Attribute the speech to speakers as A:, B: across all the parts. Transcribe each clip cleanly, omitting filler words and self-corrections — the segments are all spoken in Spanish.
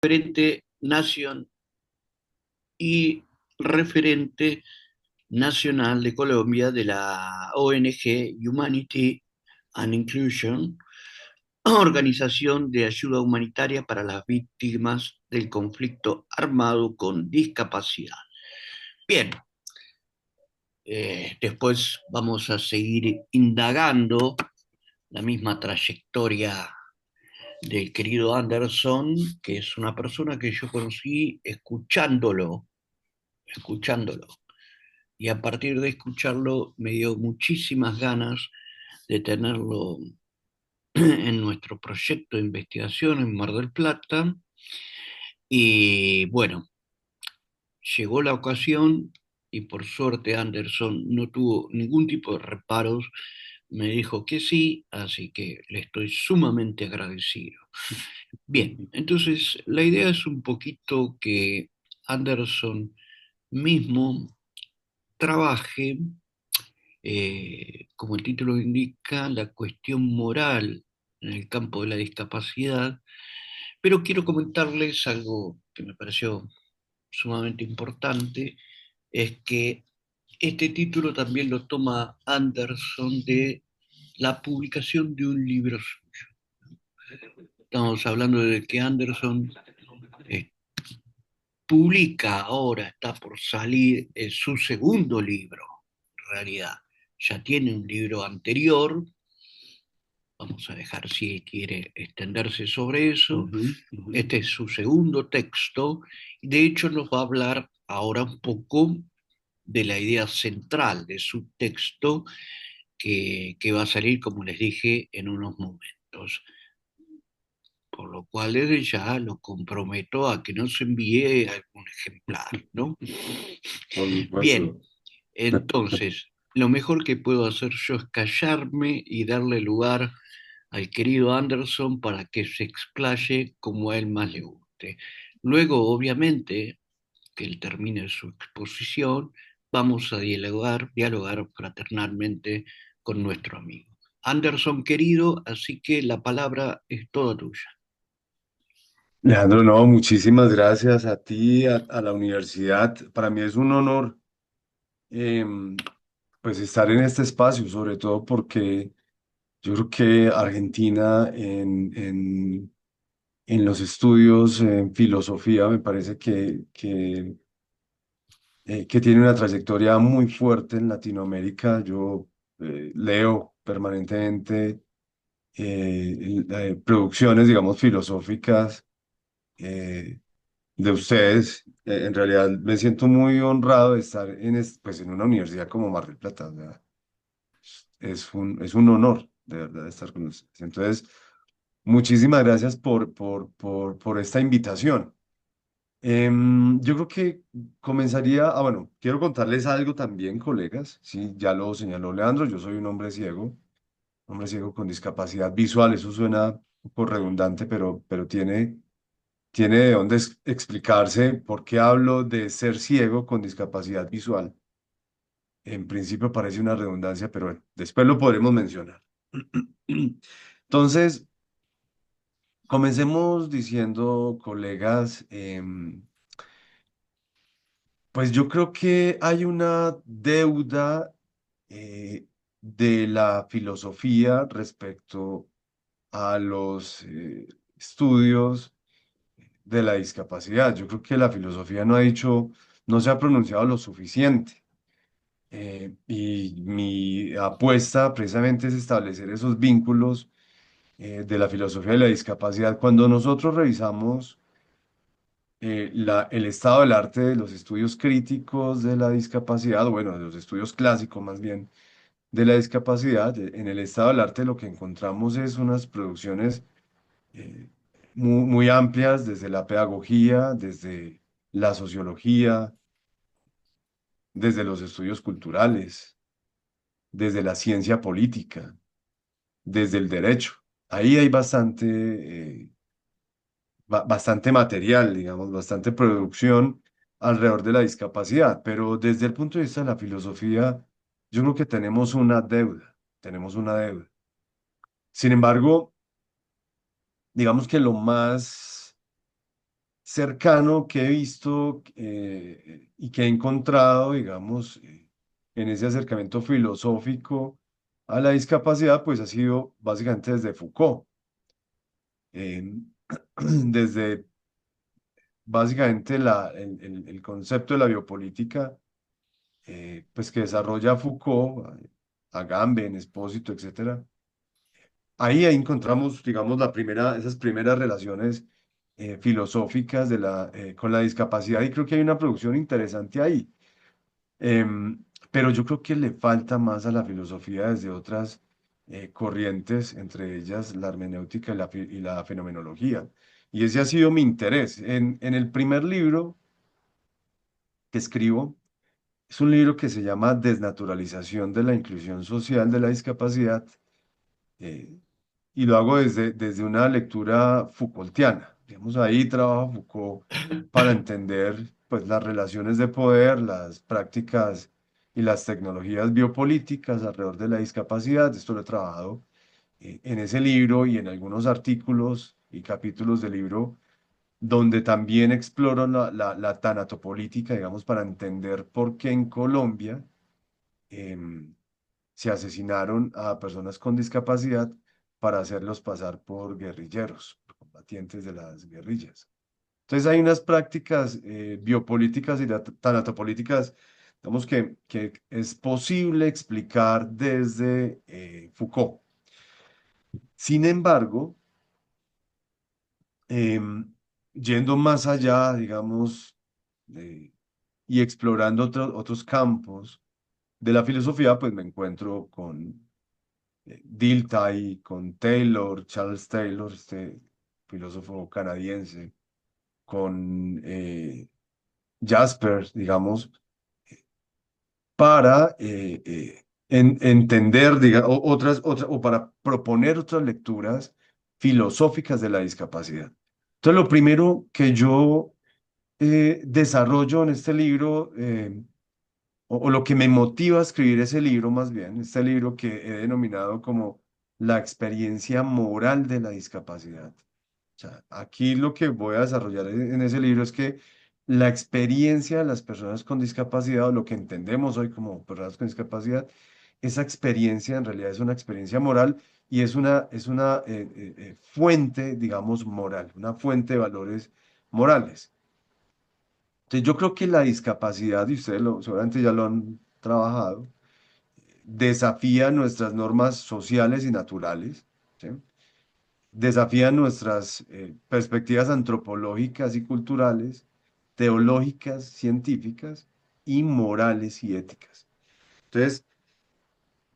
A: referente nación y referente nacional de Colombia de la ONG Humanity and Inclusion, organización de ayuda humanitaria para las víctimas del conflicto armado con discapacidad. Bien, después vamos a seguir indagando la misma trayectoria del querido Anderson, que es una persona que yo conocí escuchándolo. Y a partir de escucharlo me dio muchísimas ganas de tenerlo en nuestro proyecto de investigación en Mar del Plata. Y bueno, llegó la ocasión y por suerte Anderson no tuvo ningún tipo de reparos, me dijo que sí, así que le estoy sumamente agradecido. Bien, entonces la idea es un poquito que Anderson mismo trabaje, como el título indica, la cuestión moral en el campo de la discapacidad, pero quiero comentarles algo que me pareció sumamente importante, es que este título también lo toma Anderson de la publicación de un libro suyo. Estamos hablando de que Anderson eh, publica ahora, está por salir su segundo libro, en realidad. Ya tiene un libro anterior, vamos a dejar si quiere extenderse sobre eso.
B: Ujú, ujú.
A: Este es su segundo texto, y de hecho nos va a hablar ahora un poco de la idea central de su texto que va a salir, como les dije, en unos momentos. Por lo cual desde ya lo comprometo a que nos envíe algún ejemplar, ¿no?
B: Por
A: Bien,
B: supuesto.
A: entonces, lo mejor que puedo hacer yo es callarme y darle lugar al querido Anderson para que se explaye como a él más le guste. Luego, obviamente, que él termine su exposición, vamos a dialogar fraternalmente con nuestro amigo. Anderson, querido, así que la palabra es toda tuya.
B: Leandro, no, muchísimas gracias a ti, a la universidad. Para mí es un honor pues estar en este espacio, sobre todo porque yo creo que Argentina en los estudios en filosofía me parece que tiene una trayectoria muy fuerte en Latinoamérica. Yo leo permanentemente producciones, digamos, filosóficas eh, de ustedes. En realidad me siento muy honrado de estar pues, en una universidad como Mar del Plata. O sea, es un honor, de verdad, estar con ustedes. Entonces, muchísimas gracias por esta invitación. Yo creo que comenzaría, bueno, quiero contarles algo también, colegas. Sí, ya lo señaló Leandro, yo soy un hombre ciego con discapacidad visual. Eso suena un poco redundante, pero tiene de dónde explicarse por qué hablo de ser ciego con discapacidad visual. En principio parece una redundancia, pero bueno, después lo podremos mencionar. Entonces, comencemos diciendo, colegas, pues yo creo que hay una deuda de la filosofía respecto a los estudios de la discapacidad. Yo creo que la filosofía no se ha pronunciado lo suficiente. Y mi apuesta precisamente es establecer esos vínculos de la filosofía de la discapacidad. Cuando nosotros revisamos el estado del arte de los estudios críticos de la discapacidad, o bueno, de los estudios clásicos más bien de la discapacidad, en el estado del arte lo que encontramos es unas producciones eh, muy amplias desde la pedagogía, desde la sociología, desde los estudios culturales, desde la ciencia política, desde el derecho. Ahí hay bastante material, digamos, bastante producción alrededor de la discapacidad, pero desde el punto de vista de la filosofía, yo creo que tenemos una deuda. Sin embargo, digamos que lo más cercano que he visto y que he encontrado, digamos, en ese acercamiento filosófico a la discapacidad, pues ha sido básicamente desde Foucault. Eh, desde básicamente el concepto de la biopolítica, pues que desarrolla Foucault, Agamben, Espósito, etcétera. Ahí encontramos, digamos, esas primeras relaciones filosóficas con la discapacidad y creo que hay una producción interesante ahí. Pero yo creo que le falta más a la filosofía desde otras corrientes, entre ellas la hermenéutica y la fenomenología. Y ese ha sido mi interés. En el primer libro que escribo, es un libro que se llama Desnaturalización de la inclusión social de la discapacidad. eh, y lo hago desde una lectura Foucaultiana. Digamos, ahí trabaja Foucault para entender pues, las relaciones de poder, las prácticas y las tecnologías biopolíticas alrededor de la discapacidad. Esto lo he trabajado en ese libro y en algunos artículos y capítulos del libro donde también exploro la tanatopolítica, digamos, para entender por qué en Colombia em, se asesinaron a personas con discapacidad para hacerlos pasar por guerrilleros, por combatientes de las guerrillas. Entonces hay unas prácticas biopolíticas y tanatopolíticas, digamos, que es posible explicar desde Foucault. Sin embargo, em, yendo más allá, digamos, eh, y explorando otros campos de la filosofía, pues me encuentro con Dilthey, con Taylor, Charles Taylor, este filósofo canadiense, con Jasper, digamos, para entender o para proponer otras lecturas filosóficas de la discapacidad. Entonces, lo primero que yo desarrollo en este libro, o lo que me motiva a escribir ese libro más bien, este libro que he denominado como la experiencia moral de la discapacidad. O sea, aquí lo que voy a desarrollar en ese libro es que la experiencia de las personas con discapacidad, o lo que entendemos hoy como personas con discapacidad, esa experiencia en realidad es una experiencia moral y es una fuente, digamos, moral, una fuente de valores morales. Entonces, yo creo que la discapacidad, y ustedes seguramente ya lo han trabajado, desafía nuestras normas sociales y naturales, ¿sí? Desafía nuestras perspectivas antropológicas y culturales, teológicas, científicas y morales y éticas. Entonces,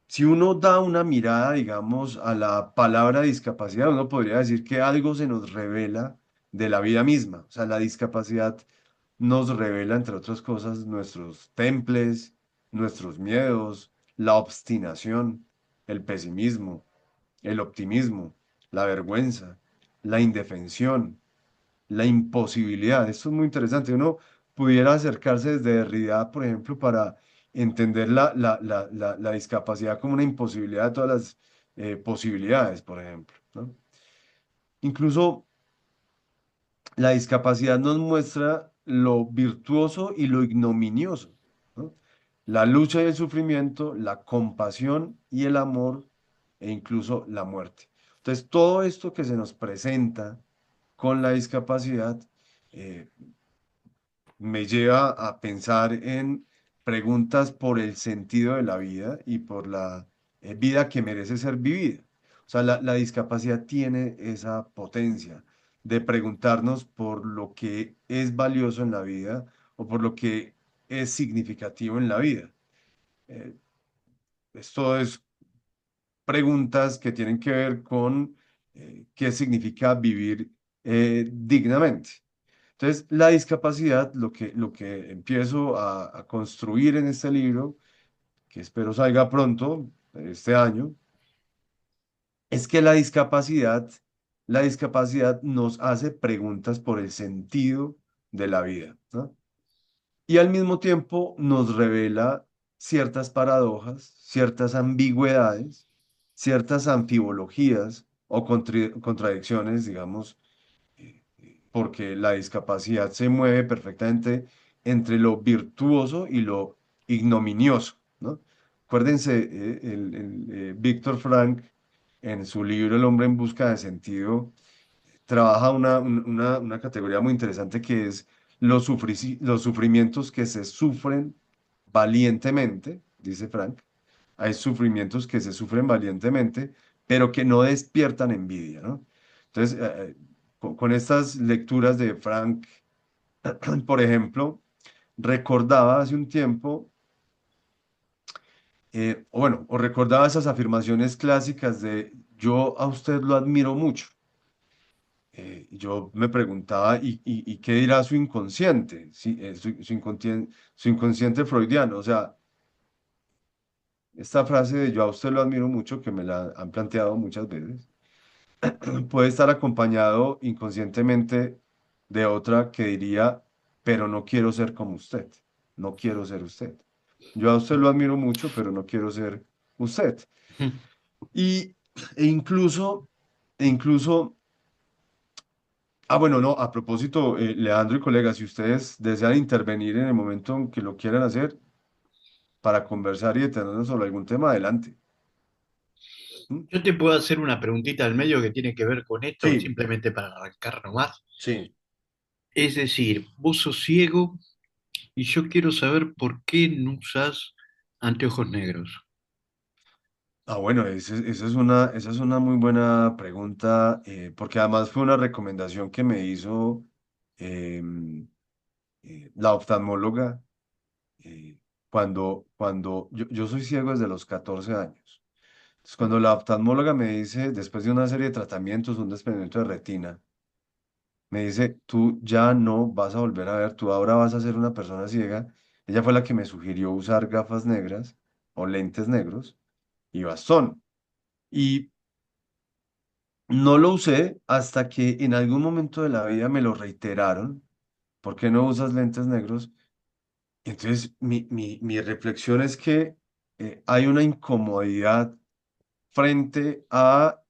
B: si uno da una mirada, digamos, a la palabra discapacidad, uno podría decir que algo se nos revela de la vida misma. O sea, la discapacidad nos revela, entre otras cosas, nuestros temples, nuestros miedos, la obstinación, el pesimismo, el optimismo, la vergüenza, la indefensión, la imposibilidad. Esto es muy interesante. Uno pudiera acercarse desde Derrida, por ejemplo, para entender la discapacidad como una imposibilidad de todas las posibilidades, por ejemplo, ¿no? Incluso la discapacidad nos muestra lo virtuoso y lo ignominioso, ¿no? La lucha y el sufrimiento, la compasión y el amor, e incluso la muerte. Entonces, todo esto que se nos presenta con la discapacidad eh, me lleva a pensar en preguntas por el sentido de la vida y por la vida que merece ser vivida. O sea, la discapacidad tiene esa potencia de preguntarnos por lo que es valioso en la vida o por lo que es significativo en la vida. Eh, Esto es preguntas que tienen que ver con qué significa vivir dignamente. Entonces, la discapacidad, lo que empiezo a construir en este libro, que espero salga pronto, este año, es que la discapacidad nos hace preguntas por el sentido de la vida, ¿no? Y al mismo tiempo nos revela ciertas paradojas, ciertas ambigüedades, ciertas anfibologías o contradicciones, digamos, porque la discapacidad se mueve perfectamente entre lo virtuoso y lo ignominioso, ¿no? Acuérdense, Víctor Frank, en su libro El hombre en busca de sentido, trabaja una categoría muy interesante que es los sufrimientos que se sufren valientemente, dice Frank. Hay sufrimientos que se sufren valientemente, pero que no despiertan envidia, ¿no? Entonces, con estas lecturas de Frank, por ejemplo, recordaba hace un tiempo, o recordaba esas afirmaciones clásicas de yo a usted lo admiro mucho. Yo me preguntaba, ¿y qué dirá su inconsciente? Sí, su inconsciente freudiano. O sea, esta frase de yo a usted lo admiro mucho, que me la han planteado muchas veces, puede estar acompañado inconscientemente de otra que diría, pero no quiero ser como usted, no quiero ser usted. Yo a usted lo admiro mucho, pero no quiero ser usted. Y, e incluso, e incluso bueno, no, a propósito, Leandro y colegas, si ustedes desean intervenir en el momento en que lo quieran hacer para conversar y detenernos sobre algún tema, adelante. ¿Mm?
A: Yo te puedo hacer una preguntita al medio que tiene que ver con esto,
B: Sí,
A: simplemente para arrancar nomás.
B: sí.
A: Es decir, vos sos ciego y yo quiero saber por qué no usás anteojos negros.
B: Bueno, esa es una muy buena pregunta, porque además fue una recomendación que me hizo em, la oftalmóloga cuando yo soy ciego desde los 14 años. Entonces, cuando la oftalmóloga me dice, después de una serie de tratamientos, un desprendimiento de retina, me dice, tú ya no vas a volver a ver, tú ahora vas a ser una persona ciega. Ella fue la que me sugirió usar gafas negras o lentes negros y bastón. Y no lo usé hasta que en algún momento de la vida me lo reiteraron. ¿Por qué no usas lentes negros? Entonces, mi reflexión es que hay una incomodidad frente a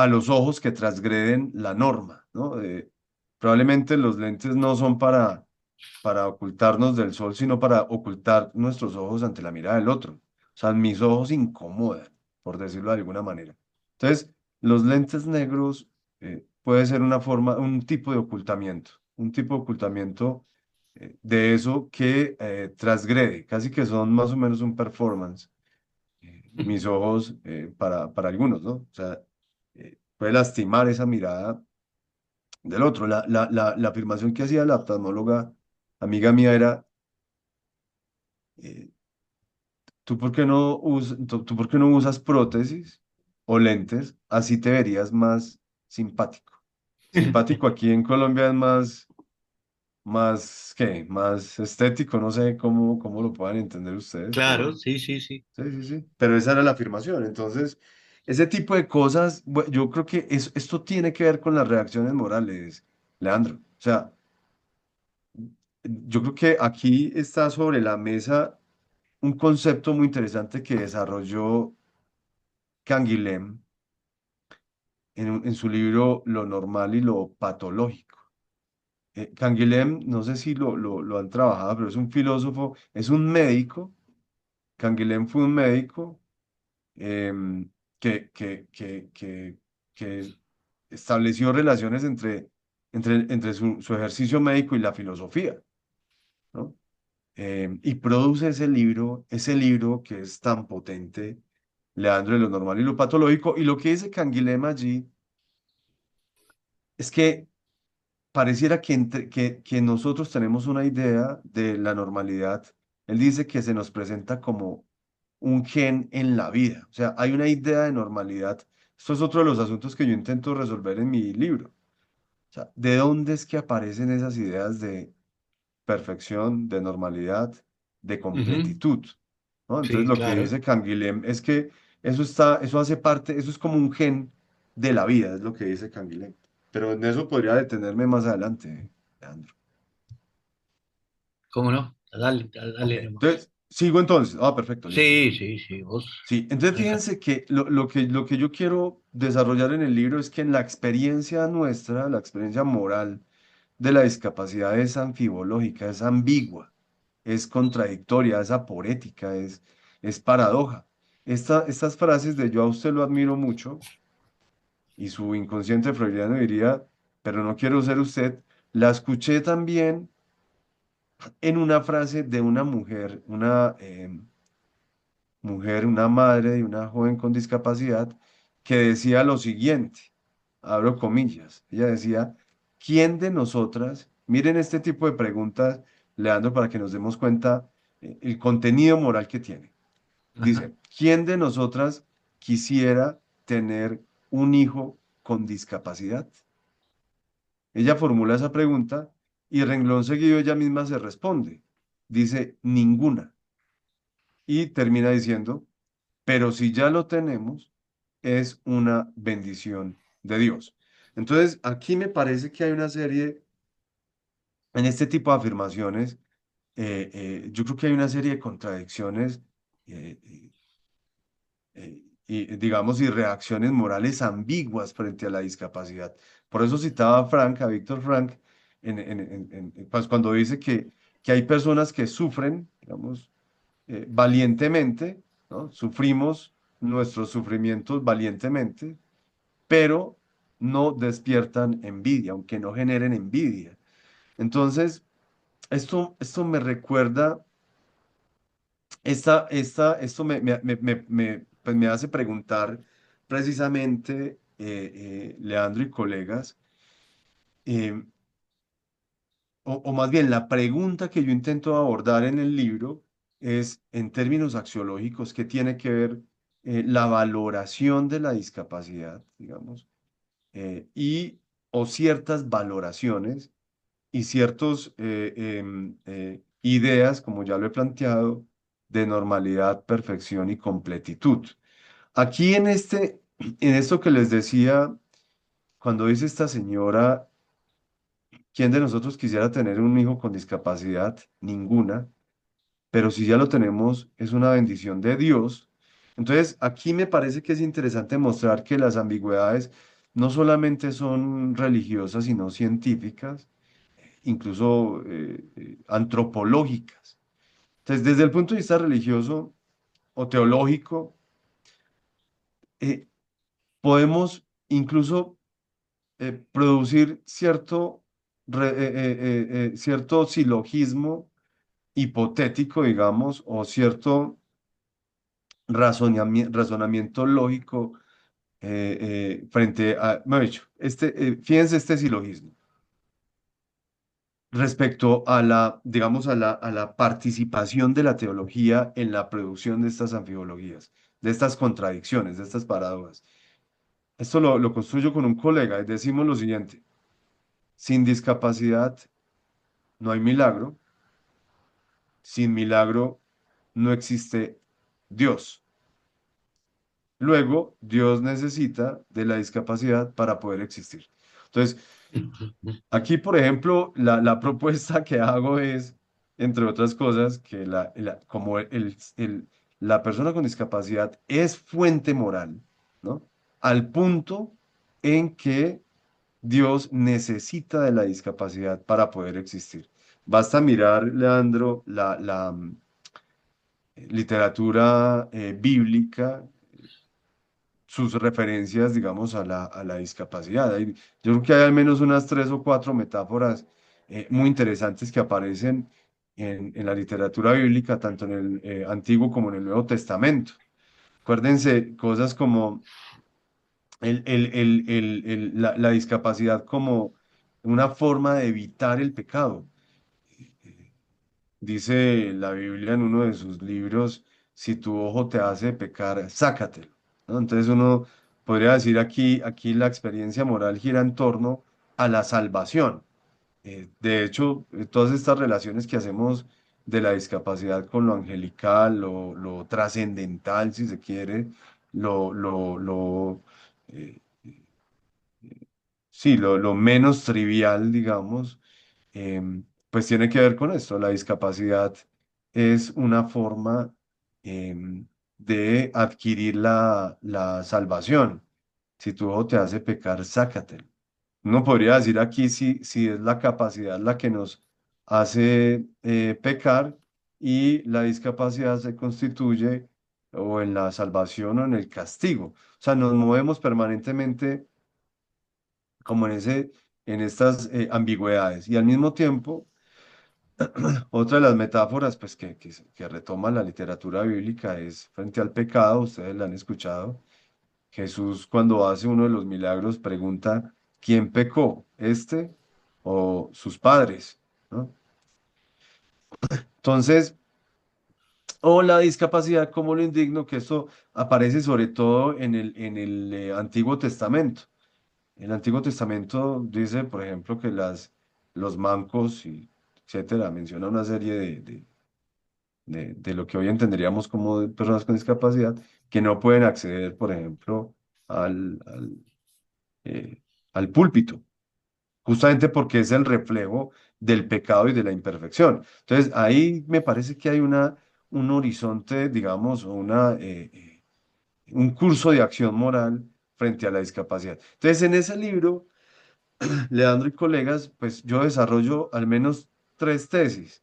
B: los ojos que transgreden la norma, ¿no? Probablemente los lentes no son para ocultarnos del sol, sino para ocultar nuestros ojos ante la mirada del otro. O sea, mis ojos incomodan, por decirlo de alguna manera. Entonces, los lentes negros puede ser una forma, un tipo de ocultamiento de eso que transgrede, casi que son más o menos un performance mis ojos para algunos, ¿no? O sea, puede lastimar esa mirada del otro. La afirmación que hacía la oftalmóloga, amiga mía, era, eh, ¿tú por qué no usas prótesis o lentes? Así te verías más simpático. Simpático aquí en Colombia es ¿qué? Más estético, no sé cómo lo puedan entender ustedes,
A: Claro,
B: pero...
A: sí, sí, sí.
B: Sí, sí, sí. Pero esa era la afirmación. Entonces, ese tipo de cosas, yo creo que esto tiene que ver con las reacciones morales, Leandro. O sea, yo creo que aquí está sobre la mesa un concepto muy interesante que desarrolló Canguilhem en su libro Lo normal y lo patológico. Canguilhem, no sé si lo han trabajado, pero es un filósofo, es un médico. Canguilhem fue un médico em, que, que, que, que, que estableció relaciones entre su ejercicio médico y la filosofía, ¿no? Y produce ese libro que es tan potente, Leandro, de lo normal y lo patológico. Y lo que dice Canguilhem allí es que pareciera que nosotros tenemos una idea de la normalidad. Él dice que se nos presenta como un gen en la vida. O sea, hay una idea de normalidad. Esto es otro de los asuntos que yo intento resolver en mi libro. O sea, ¿de dónde es que aparecen esas ideas de perfección, de normalidad, de
A: Ujú.
B: completitud? ¿No? Entonces,
A: Sí,
B: lo que
A: claro.
B: dice Canguilhem es que eso hace parte, eso es como un gen de la vida, es lo que dice Canguilhem. Pero en eso podría detenerme más adelante, Leandro.
A: ¿Cómo no? Dale,
B: Ok,
A: dale
B: entonces,
A: nomás.
B: Sigo entonces. Ah, perfecto, listo.
A: Sí, sí, sí, vos.
B: Sí, entonces
A: Deja.
B: fíjense que lo que yo quiero desarrollar en el libro es que en la experiencia nuestra, la experiencia moral de la discapacidad es anfibológica, es ambigua, es contradictoria, es aporética, es paradoja. Estas frases de yo a usted lo admiro mucho y su inconsciente freudiano diría, pero no quiero ser usted, la escuché también en una frase de una mujer, una madre de una joven con discapacidad, que decía lo siguiente, abro comillas, ella decía, ¿quién de nosotras, miren este tipo de preguntas, Leandro, para que nos demos cuenta el contenido moral que tiene?
A: Ajá,
B: Dice, ¿quién de nosotras quisiera tener un hijo con discapacidad? Ella formula esa pregunta y renglón seguido ella misma se responde. Dice, ninguna. Y termina diciendo, pero si ya lo tenemos, es una bendición de Dios. Entonces, aquí me parece que hay una serie, en este tipo de afirmaciones, yo creo que hay una serie de contradicciones y, digamos, y reacciones morales ambiguas frente a la discapacidad. Por eso citaba a Frank, a Víctor Frank, pues, cuando dice que hay personas que sufren, digamos, valientemente, ¿no? Sufrimos nuestros sufrimientos valientemente, pero no despiertan envidia, aunque no generen envidia. Entonces, esto me recuerda, esto pues me hace preguntar precisamente, Leandro y colegas, eh, o más bien la pregunta que yo intento abordar en el libro es, en términos axiológicos, ¿qué tiene que ver la valoración de la discapacidad, digamos, y o ciertas valoraciones y ciertas ideas, como ya lo he planteado, de normalidad, perfección y completitud? Aquí en esto que les decía, cuando dice esta señora, ¿quién de nosotros quisiera tener un hijo con discapacidad? Ninguna, pero si ya lo tenemos, es una bendición de Dios. Entonces, aquí me parece que es interesante mostrar que las ambigüedades no solamente son religiosas, sino científicas, incluso antropológicas. Entonces, desde el punto de vista religioso o teológico, eh, podemos incluso producir cierto silogismo hipotético, digamos, o cierto razonamiento lógico frente a, mejor dicho, fíjense este silogismo respecto a digamos, a la participación de la teología en la producción de estas anfibologías, de estas contradicciones, de estas paradojas. Esto lo construyo con un colega y decimos lo siguiente: sin discapacidad no hay milagro, sin milagro no existe Dios. Luego, Dios necesita de la discapacidad para poder existir. Entonces, aquí, por ejemplo, la propuesta que hago es, entre otras cosas, que como la persona con discapacidad es fuente moral, ¿no? Al punto en que Dios necesita de la discapacidad para poder existir. Basta mirar, Leandro, la literatura bíblica, sus referencias, digamos, a la discapacidad. Yo creo que hay al menos unas tres o cuatro metáforas muy interesantes que aparecen en la literatura bíblica, tanto en el Antiguo como en el Nuevo Testamento. Acuérdense cosas como la discapacidad como una forma de evitar el pecado. Dice la Biblia en uno de sus libros, si tu ojo te hace pecar, sácatelo, ¿no? Entonces uno podría decir aquí la experiencia moral gira en torno a la salvación. De hecho, todas estas relaciones que hacemos de la discapacidad con lo angelical, lo trascendental, si se quiere, eh, sí, lo menos trivial, digamos, pues tiene que ver con esto, la discapacidad. es una forma de adquirir la salvación. Si tu ojo te hace pecar, sácatelo. Uno podría decir aquí si es la capacidad la que nos hace pecar y la discapacidad se constituye o en la salvación o en el castigo. O sea, nos movemos permanentemente como en estas ambigüedades. Y al mismo tiempo, otra de las metáforas pues, que retoma la literatura bíblica es frente al pecado, ustedes la han escuchado. Jesús cuando hace uno de los milagros pregunta, ¿quién pecó? ¿Este o sus padres? ¿No? Entonces, o la discapacidad, como lo indigno, que esto aparece sobre todo en el Antiguo Testamento. El Antiguo Testamento dice, por ejemplo, que los mancos, y etcétera, menciona una serie de lo que hoy entenderíamos como de personas con discapacidad, que no pueden acceder, por ejemplo, eh, al púlpito, justamente porque es el reflejo del pecado y de la imperfección. Entonces, ahí me parece que hay un horizonte, digamos, un curso de acción moral frente a la discapacidad. Entonces, en ese libro, Leandro y colegas, pues yo desarrollo al menos tres tesis,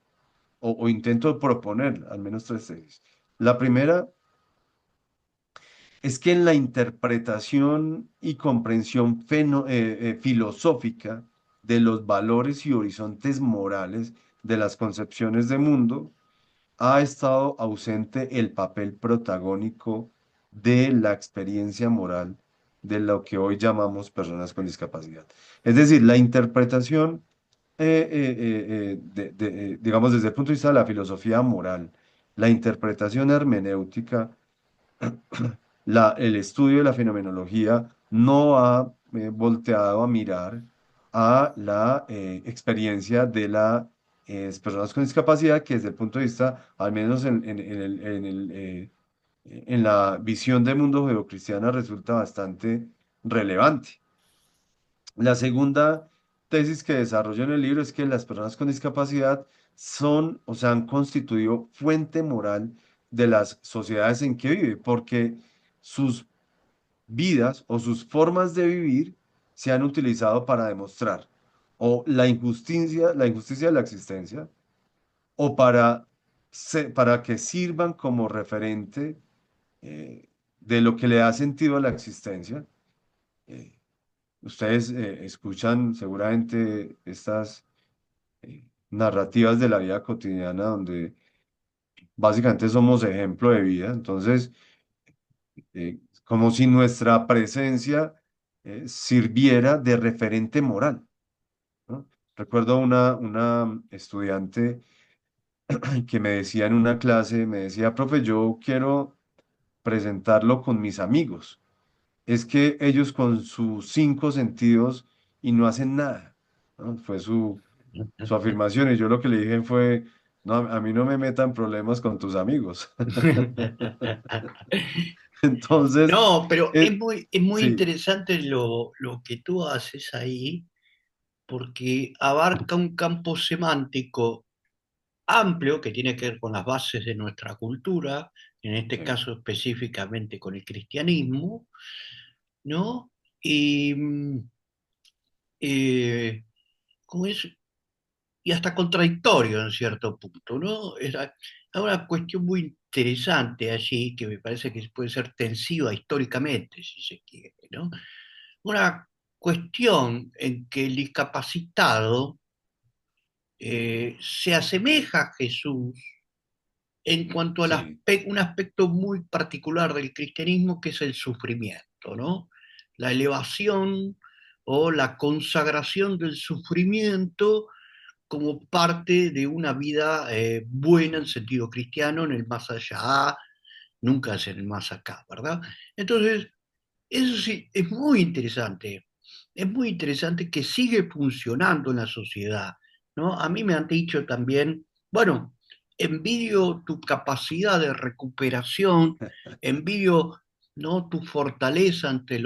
B: o intento proponer al menos tres tesis. La primera es que en la interpretación y comprensión filosófica de los valores y horizontes morales de las concepciones de mundo, ha estado ausente el papel protagónico de la experiencia moral de lo que hoy llamamos personas con discapacidad. Es decir, la interpretación, digamos, desde el punto de vista de la filosofía moral, la interpretación hermenéutica, el estudio de la fenomenología no ha volteado a mirar a la experiencia de las personas con discapacidad, que desde el punto de vista, al menos en la visión del mundo judeocristiana, resulta bastante relevante. La segunda tesis que desarrollo en el libro es que las personas con discapacidad son o se han constituido fuente moral de las sociedades en que vive, porque sus vidas o sus formas de vivir se han utilizado para demostrar o la injusticia de la existencia, o para que sirvan como referente de lo que le da sentido a la existencia. Eh, Ustedes escuchan seguramente estas narrativas de la vida cotidiana donde básicamente somos ejemplo de vida. Entonces, como si nuestra presencia sirviera de referente moral, ¿no? Recuerdo una estudiante que me decía en una clase, me decía, profe, yo quiero presentarlo con mis amigos. Es que ellos con sus cinco sentidos y no hacen nada, ¿no? Fue su afirmación y yo lo que le dije fue, no, a mí no me metan problemas con tus amigos. Entonces,
A: No, pero es muy
B: sí,
A: interesante lo que tú haces ahí, porque abarca un campo semántico amplio que tiene que ver con las bases de nuestra cultura, en este
B: sí,
A: caso específicamente con el cristianismo, ¿no? Y, eh, ¿cómo es? Y hasta contradictorio en cierto punto, ¿no? Hay una cuestión muy interesante allí que me parece que puede ser tensiva históricamente, si se quiere, ¿no? Una cuestión en que el discapacitado se asemeja a Jesús en cuanto a
B: sí,
A: un aspecto muy particular del cristianismo que es el sufrimiento, ¿no? La elevación o la consagración del sufrimiento como parte de una vida buena en sentido cristiano, en el más allá, nunca es en el más acá, ¿verdad? Entonces, eso sí, es muy interesante que sigue funcionando en la sociedad, ¿no? A mí me han dicho también, bueno, envidio tu capacidad de recuperación, envidio, ¿no? Tu fortaleza ante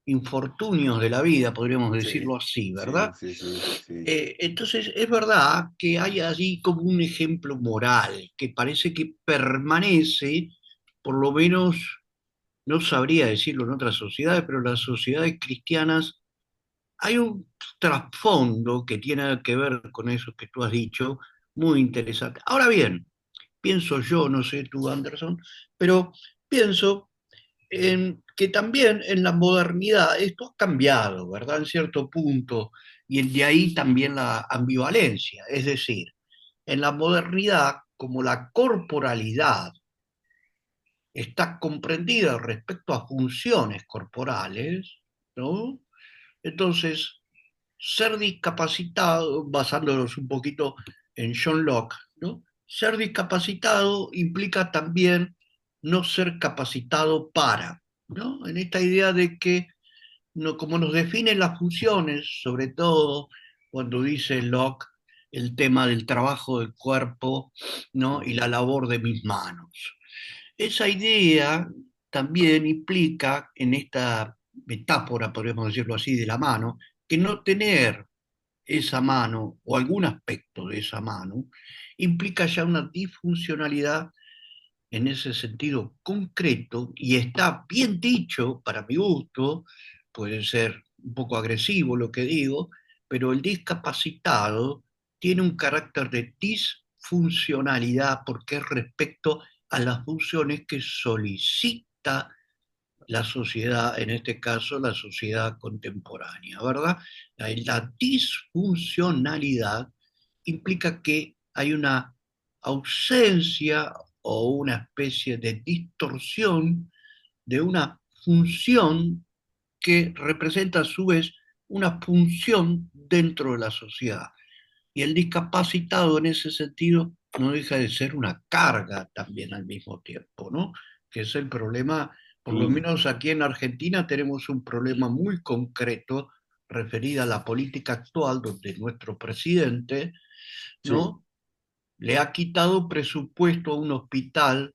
A: infortunios de la vida, podríamos
B: Sí,
A: decirlo así,
B: sí,
A: ¿verdad?
B: sí, sí, sí,
A: Entonces, es verdad que hay allí como un ejemplo moral que parece que permanece, por lo menos, no sabría decirlo en otras sociedades, pero en las sociedades cristianas hay un trasfondo que tiene que ver con eso que tú has dicho, muy interesante. Ahora bien, pienso yo, no sé tú, Anderson, pero pienso en que también en la modernidad esto ha cambiado, ¿verdad? En cierto punto, y de ahí también la ambivalencia. Es decir, en la modernidad, como la corporalidad está comprendida respecto a funciones corporales, ¿no? Entonces, ser discapacitado, basándonos un poquito en John Locke, ¿no? Ser discapacitado implica también no ser capacitado para, ¿no? En esta idea de que, no, como nos definen las funciones, sobre todo cuando dice Locke el tema del trabajo del cuerpo, ¿no? Y la labor de mis manos. Esa idea también implica, en esta metáfora, podríamos decirlo así, de la mano, que no tener esa mano o algún aspecto de esa mano implica ya una disfuncionalidad en ese sentido concreto y está bien dicho para mi gusto, puede ser un poco agresivo lo que digo, pero el discapacitado tiene un carácter de disfuncionalidad porque es respecto a las funciones que solicita la sociedad, en este caso la sociedad contemporánea, ¿verdad? La disfuncionalidad implica que hay una ausencia o una especie de distorsión de una función que representa a su vez una función dentro de la sociedad. Y el discapacitado en ese sentido no deja de ser una carga también al mismo tiempo, ¿no? Que es el problema, por lo
B: sí,
A: menos aquí en Argentina tenemos un problema muy concreto referido a la política actual, donde nuestro presidente,
B: sí,
A: ¿no? Le ha quitado presupuesto a un hospital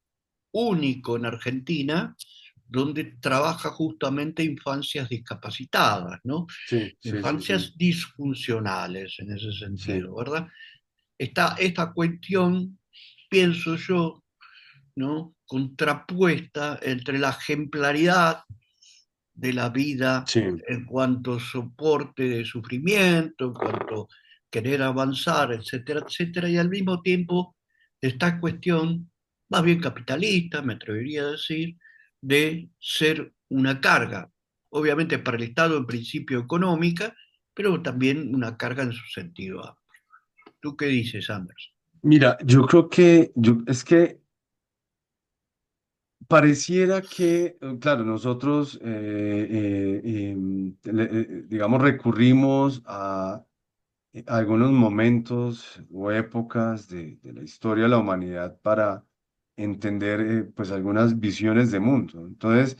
A: único en Argentina, donde trabaja justamente infancias discapacitadas, ¿no?
B: sí, sí, sí, sí,
A: Infancias disfuncionales en ese
B: sí,
A: sentido, ¿verdad? Está esta cuestión, pienso yo, ¿no? Contrapuesta entre la ejemplaridad de la vida
B: sí.
A: en cuanto a soporte de sufrimiento, en cuanto a querer avanzar, etcétera, etcétera, y al mismo tiempo esta cuestión, más bien capitalista, me atrevería a decir, de ser una carga, obviamente para el Estado en principio económica, pero también una carga en su sentido amplio. ¿Tú qué dices, Anders?
B: Mira, yo creo que es que pareciera que, claro, nosotros, digamos, recurrimos a algunos momentos o épocas de la historia de la humanidad para entender, pues, algunas visiones de mundo. Entonces,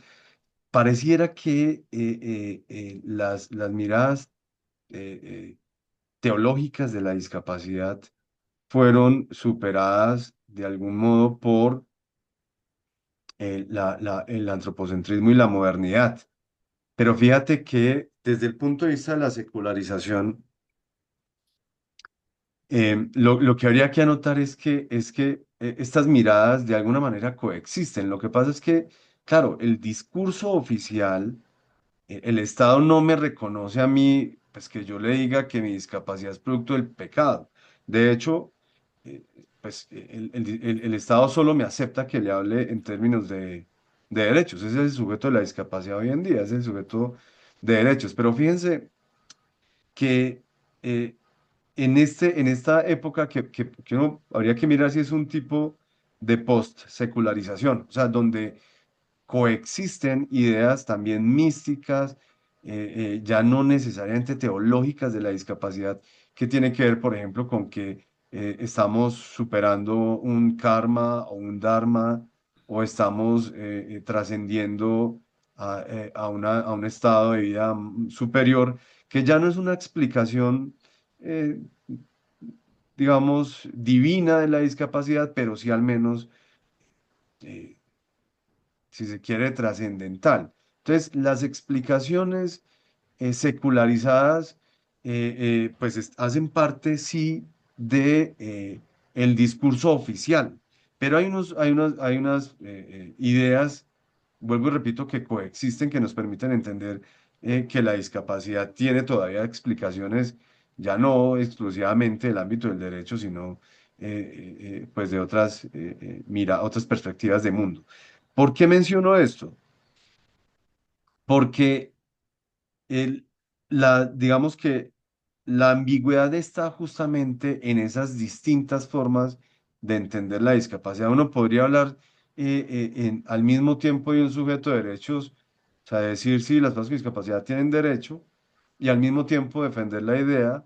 B: pareciera que las miradas teológicas de la discapacidad fueron superadas de algún modo por el antropocentrismo y la modernidad. Pero fíjate que desde el punto de vista de la secularización, lo que habría que anotar es que estas miradas de alguna manera coexisten. Lo que pasa es que, claro, el discurso oficial, el Estado no me reconoce a mí, pues que yo le diga que mi discapacidad es producto del pecado. De hecho, eh, pues el Estado solo me acepta que le hable en términos de derechos. Ese es el sujeto de la discapacidad hoy en día, es el sujeto de derechos. Pero fíjense que eh, en esta época que uno habría que mirar si es un tipo de post-secularización, o sea, donde coexisten ideas también místicas, ya no necesariamente teológicas de la discapacidad, que tiene que ver, por ejemplo, con que estamos superando un karma o un dharma, o estamos trascendiendo a un estado de vida superior, que ya no es una explicación, eh, digamos, divina de la discapacidad, pero sí al menos... eh, si se quiere, trascendental. Entonces, las explicaciones secularizadas, pues hacen parte, sí, de el discurso oficial, pero hay unas ideas, vuelvo y repito, que coexisten, que nos permiten entender que la discapacidad tiene todavía explicaciones, ya no exclusivamente del ámbito del derecho, sino pues de otras perspectivas de mundo. ¿Por qué menciono esto? Porque digamos que la ambigüedad está justamente en esas distintas formas de entender la discapacidad. Uno podría hablar al mismo tiempo de un sujeto de derechos, o sea, decir si las personas con discapacidad tienen derecho, y al mismo tiempo defender la idea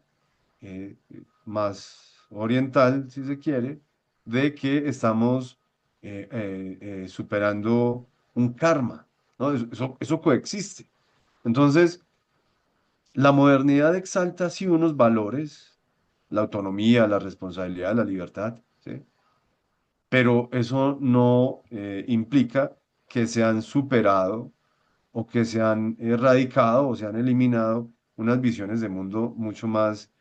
B: más oriental, si se quiere, de que estamos superando un karma, ¿no? Eso coexiste. Entonces, la modernidad exalta sí unos valores, la autonomía, la responsabilidad, la libertad, ¿sí? Pero eso no implica que se han superado o que se han erradicado o se han eliminado unas visiones de mundo mucho más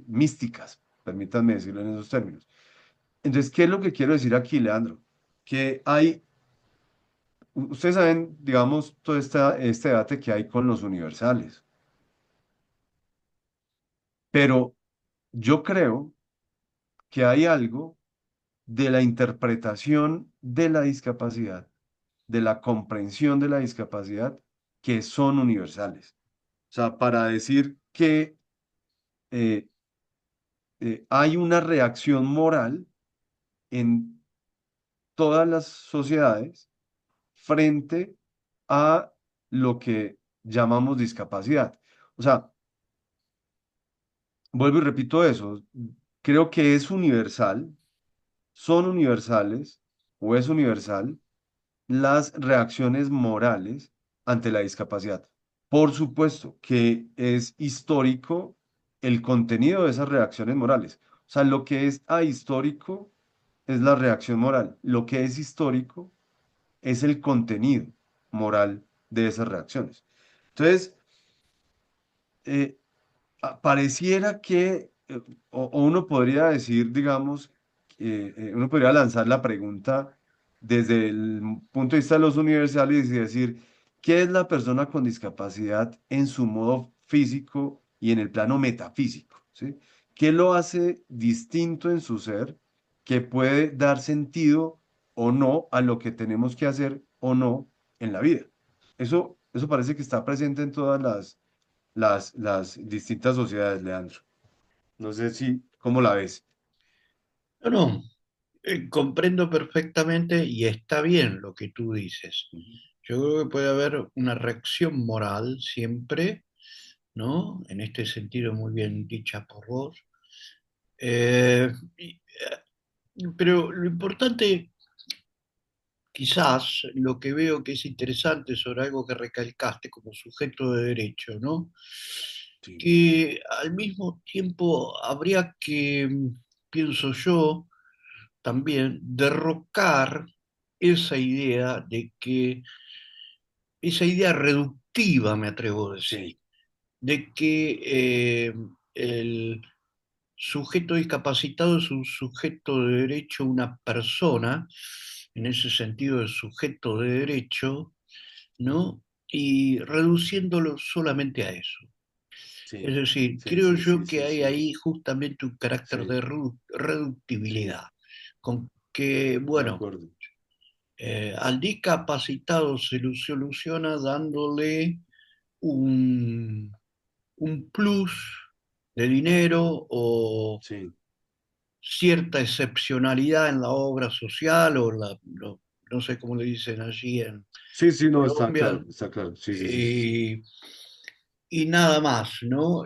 B: místicas, permítanme decirlo en esos términos. Entonces, ¿qué es lo que quiero decir aquí, Leandro? Que ustedes saben, digamos, todo este debate que hay con los universales, pero yo creo que hay algo de la interpretación de la discapacidad, de la comprensión de la discapacidad, que son universales. O sea, para decir que eh, hay una reacción moral en todas las sociedades frente a lo que llamamos discapacidad. O sea, vuelvo y repito eso, creo que es universal, son universales o es universal las reacciones morales ante la discapacidad. Por supuesto que es histórico el contenido de esas reacciones morales. O sea, lo que es ahistórico es la reacción moral. Lo que es histórico es el contenido moral de esas reacciones. Entonces, eh, pareciera que, o uno podría decir, digamos, uno podría lanzar la pregunta desde el punto de vista de los universales y decir, ¿qué es la persona con discapacidad en su modo físico y en el plano metafísico? ¿Sí? ¿Qué lo hace distinto en su ser que puede dar sentido o no a lo que tenemos que hacer o no en la vida? Eso parece que está presente en todas las distintas sociedades, Leandro. No sé si, ¿cómo la ves?
A: No, no, comprendo perfectamente y está bien lo que tú dices.
B: Ujú.
A: Yo creo que puede haber una reacción moral siempre, ¿no? En este sentido, muy bien dicha por vos. Eh, y- pero lo importante, quizás, lo que veo que es interesante sobre algo que recalcaste como sujeto de derecho, ¿no?
B: Sí,
A: Que al mismo tiempo habría que, pienso yo, también derrocar esa idea de que, esa idea reductiva, me atrevo a decir,
B: sí,
A: de que el sujeto discapacitado es un sujeto de derecho, una persona, en ese sentido de sujeto de derecho, ¿no? Y reduciéndolo solamente a eso. Es
B: sí,
A: decir,
B: sí,
A: creo
B: sí,
A: yo
B: sí,
A: que
B: sí,
A: hay
B: sí,
A: ahí justamente un carácter
B: sí,
A: de
B: sí,
A: reductibilidad, con que,
B: de
A: bueno,
B: acuerdo.
A: al discapacitado se lo soluciona dándole un, un plus de dinero o
B: Sí,
A: cierta excepcionalidad en la obra social o no sé cómo le dicen allí
B: sí, sí,
A: en
B: no,
A: Colombia,
B: está claro, sí, sí, sí, sí.
A: y, y nada más, ¿no?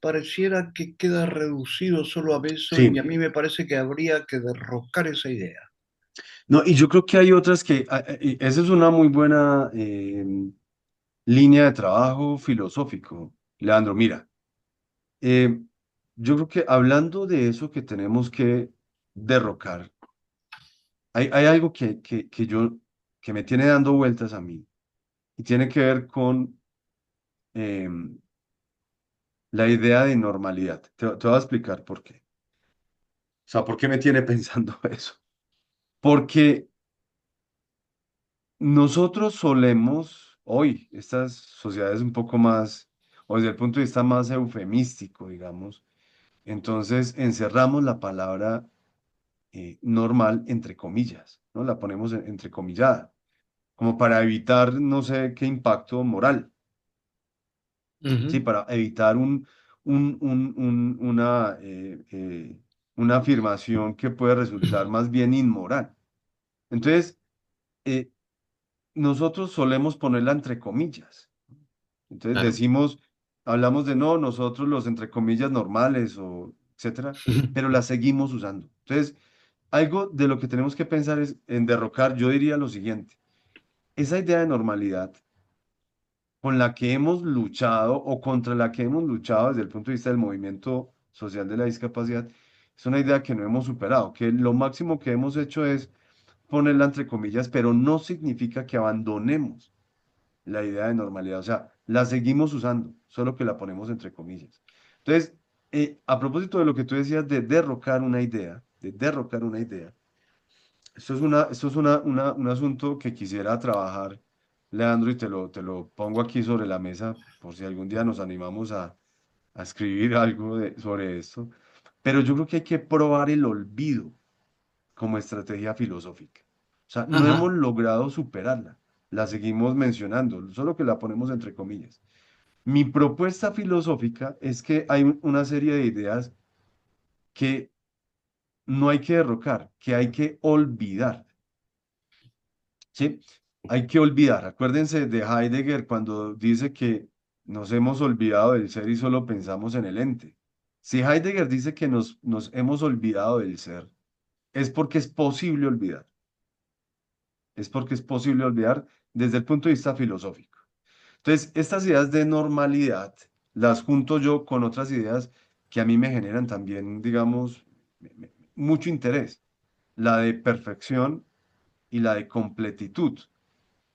A: Pareciera que queda reducido solo a eso y a
B: Sí,
A: mí me parece que habría que derrocar esa idea.
B: no, y yo creo que hay otras y esa es una muy buena línea de trabajo filosófico, Leandro. Mira, eh, yo creo que hablando de eso que tenemos que derrocar, hay algo que me tiene dando vueltas a mí. y tiene que ver con eh, la idea de normalidad. Te voy a explicar por qué. O sea, ¿por qué me tiene pensando eso? Porque nosotros solemos, hoy, estas sociedades un poco más, o desde el punto de vista más eufemístico, digamos, entonces encerramos la palabra normal entre comillas, ¿no? La ponemos entrecomillada, como para evitar no sé qué impacto moral, ¿sí?
A: Ujú.
B: Para evitar una afirmación que puede resultar más bien inmoral. Entonces, eh, nosotros solemos ponerla entre comillas. Entonces
A: Claro.
B: decimos, hablamos de no, nosotros los entre comillas normales o etcétera, pero la seguimos usando. Entonces, algo de lo que tenemos que pensar es en derrocar, yo diría lo siguiente, esa idea de normalidad con la que hemos luchado o contra la que hemos luchado desde el punto de vista del movimiento social de la discapacidad, es una idea que no hemos superado, que lo máximo que hemos hecho es ponerla entre comillas, pero no significa que abandonemos la idea de normalidad, o sea, la seguimos usando, solo que la ponemos entre comillas. Entonces, a propósito de lo que tú decías de derrocar una idea, esto es un asunto que quisiera trabajar, Leandro, y te lo pongo aquí sobre la mesa por si algún día nos animamos a escribir algo sobre esto. Pero yo creo que hay que probar el olvido como estrategia filosófica. O sea, no hemos
A: Ajá.
B: logrado superarla, la seguimos mencionando, solo que la ponemos entre comillas. Mi propuesta filosófica es que hay una serie de ideas que no hay que derrocar, que hay que olvidar. ¿Sí? Hay que olvidar. Acuérdense de Heidegger cuando dice que nos hemos olvidado del ser y solo pensamos en el ente. Si Heidegger dice que nos hemos olvidado del ser, es porque es posible olvidar. Es porque es posible olvidar desde el punto de vista filosófico. Entonces, estas ideas de normalidad las junto yo con otras ideas que a mí me generan también, digamos, mucho interés. La de perfección y la de completitud.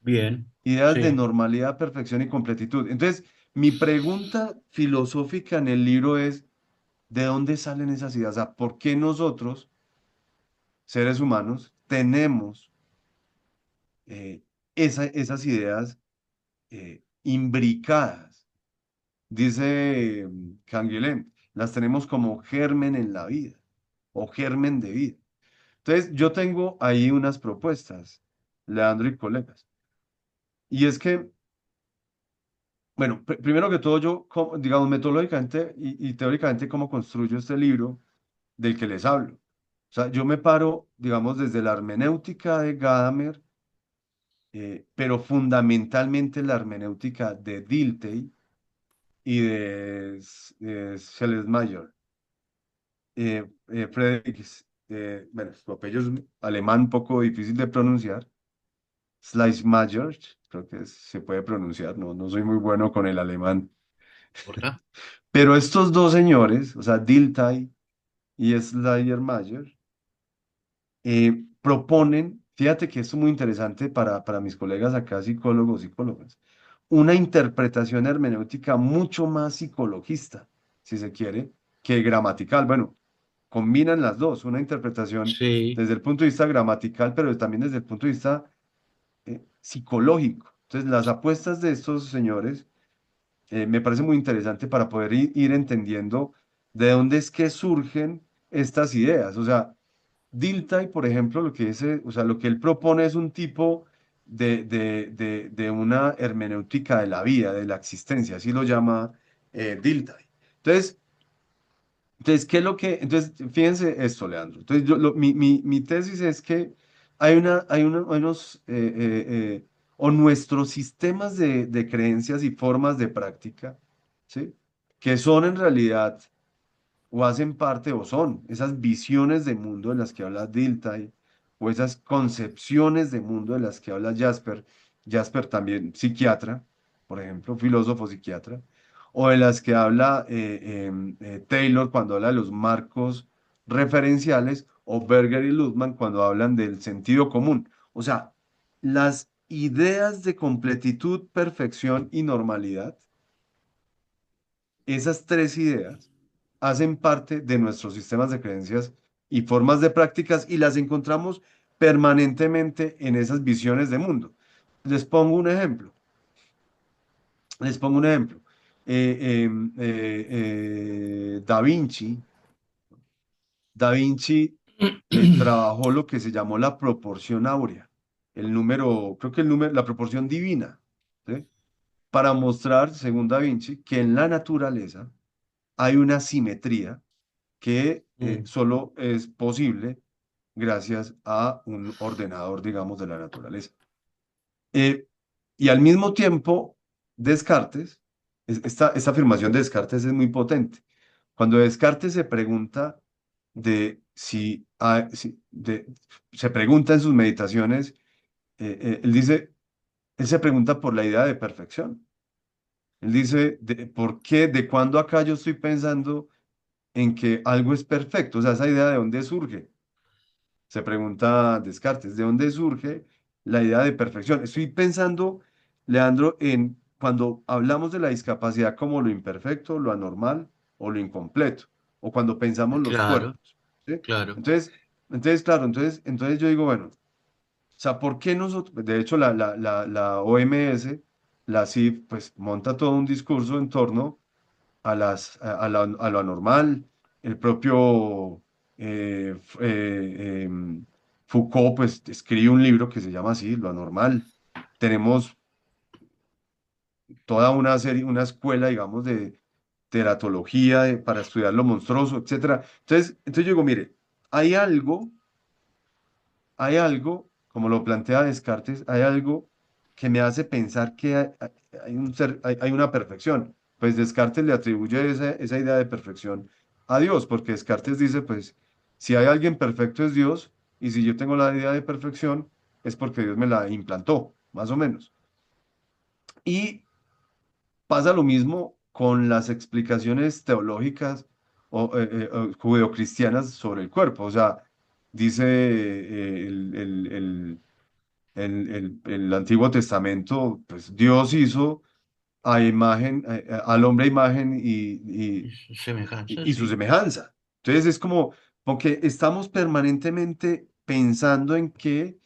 A: Bien.
B: Ideas de
A: Sí.
B: normalidad, perfección y completitud. Entonces, mi pregunta filosófica en el libro es, ¿de dónde salen esas ideas? O sea, ¿por qué nosotros, seres humanos, tenemos esas ideas imbricadas? Dice Canguilhem, las tenemos como germen en la vida o germen de vida. Entonces, yo tengo ahí unas propuestas, Leandro y colegas. Y es que bueno, primero que todo, yo, digamos, metodológicamente y teóricamente, cómo construyo este libro del que les hablo. O sea, yo me paro, digamos, desde la hermenéutica de Gadamer, pero fundamentalmente la hermenéutica de Dilthey y de Slesmayer. Friedrich, bueno, su apellido es alemán un poco difícil de pronunciar. Schleiermacher, creo que se puede pronunciar, no soy muy bueno con el alemán.
A: ¿Importa?
B: Pero estos dos señores, o sea, Dilthey y Schleiermacher, proponen, fíjate que esto es muy interesante para mis colegas acá, psicólogos, psicólogas, una interpretación hermenéutica mucho más psicologista, si se quiere, que gramatical. Bueno, combinan las dos, una interpretación
A: Sí.
B: desde el punto de vista gramatical, pero también desde el punto de vista psicológico. Entonces, las apuestas de estos señores me parece muy interesante para poder ir entendiendo de dónde es que surgen estas ideas. O sea, Dilthey, por ejemplo, o sea, lo que él propone es un tipo de una hermenéutica de la vida, de la existencia, así lo llama Dilthey. Entonces, ¿qué es lo que? Entonces, fíjense esto, Leandro. Entonces, mi tesis es que hay unos, o nuestros sistemas de creencias y formas de práctica, ¿sí? Que son en realidad, o hacen parte, o son esas visiones de mundo de las que habla Dilthey, o esas concepciones de mundo de las que habla Jasper, Jasper también psiquiatra, por ejemplo, filósofo psiquiatra, o de las que habla Taylor cuando habla de los marcos referenciales, o Berger y Luhmann cuando hablan del sentido común. O sea, ideas de completitud, perfección y normalidad, esas tres ideas hacen parte de nuestros sistemas de creencias y formas de prácticas y las encontramos permanentemente en esas visiones de mundo. Les pongo un ejemplo. Les pongo un ejemplo. Da Vinci, Da Vinci trabajó lo que se llamó la proporción áurea, el número, creo que el número, la proporción divina, ¿sí? Para mostrar, según Da Vinci, que en la naturaleza hay una simetría que
A: Mm,
B: solo es posible gracias a un ordenador, digamos, de la naturaleza. Eh, y al mismo tiempo, Descartes, esta afirmación de Descartes es muy potente. Cuando Descartes se pregunta de si, se pregunta en sus meditaciones, él dice, él se pregunta por la idea de perfección. Él dice, ¿por qué, de cuándo acá yo estoy pensando en que algo es perfecto? O sea, esa idea de dónde surge. Se pregunta Descartes, ¿de dónde surge la idea de perfección? Estoy pensando, Leandro, en cuando hablamos de la discapacidad como lo imperfecto, lo anormal o lo incompleto, o cuando pensamos los
A: claro,
B: cuerpos, ¿sí?
A: claro.
B: Entonces, claro, entonces yo digo, bueno, o sea, ¿por qué nosotros, de hecho, la OMS, la CIF, pues monta todo un discurso en torno a lo anormal. El propio Foucault pues escribe un libro que se llama así, Lo anormal. Tenemos toda una serie, una escuela, digamos, de teratología para estudiar lo monstruoso, etcétera. Entonces yo digo, mire, hay algo hay algo, como lo plantea Descartes, hay algo que me hace pensar que hay un hay una perfección. Pues Descartes le atribuye esa idea de perfección a Dios, porque Descartes dice, pues, si hay alguien perfecto es Dios, y si yo tengo la idea de perfección, es porque Dios me la implantó, más o menos. Y pasa lo mismo con las explicaciones teológicas o judeocristianas sobre el cuerpo. O sea, dice el Antiguo Testamento, pues Dios hizo a imagen, al hombre a imagen
A: Semejanza,
B: y su
A: sí.
B: semejanza. Entonces es como, porque estamos permanentemente pensando en que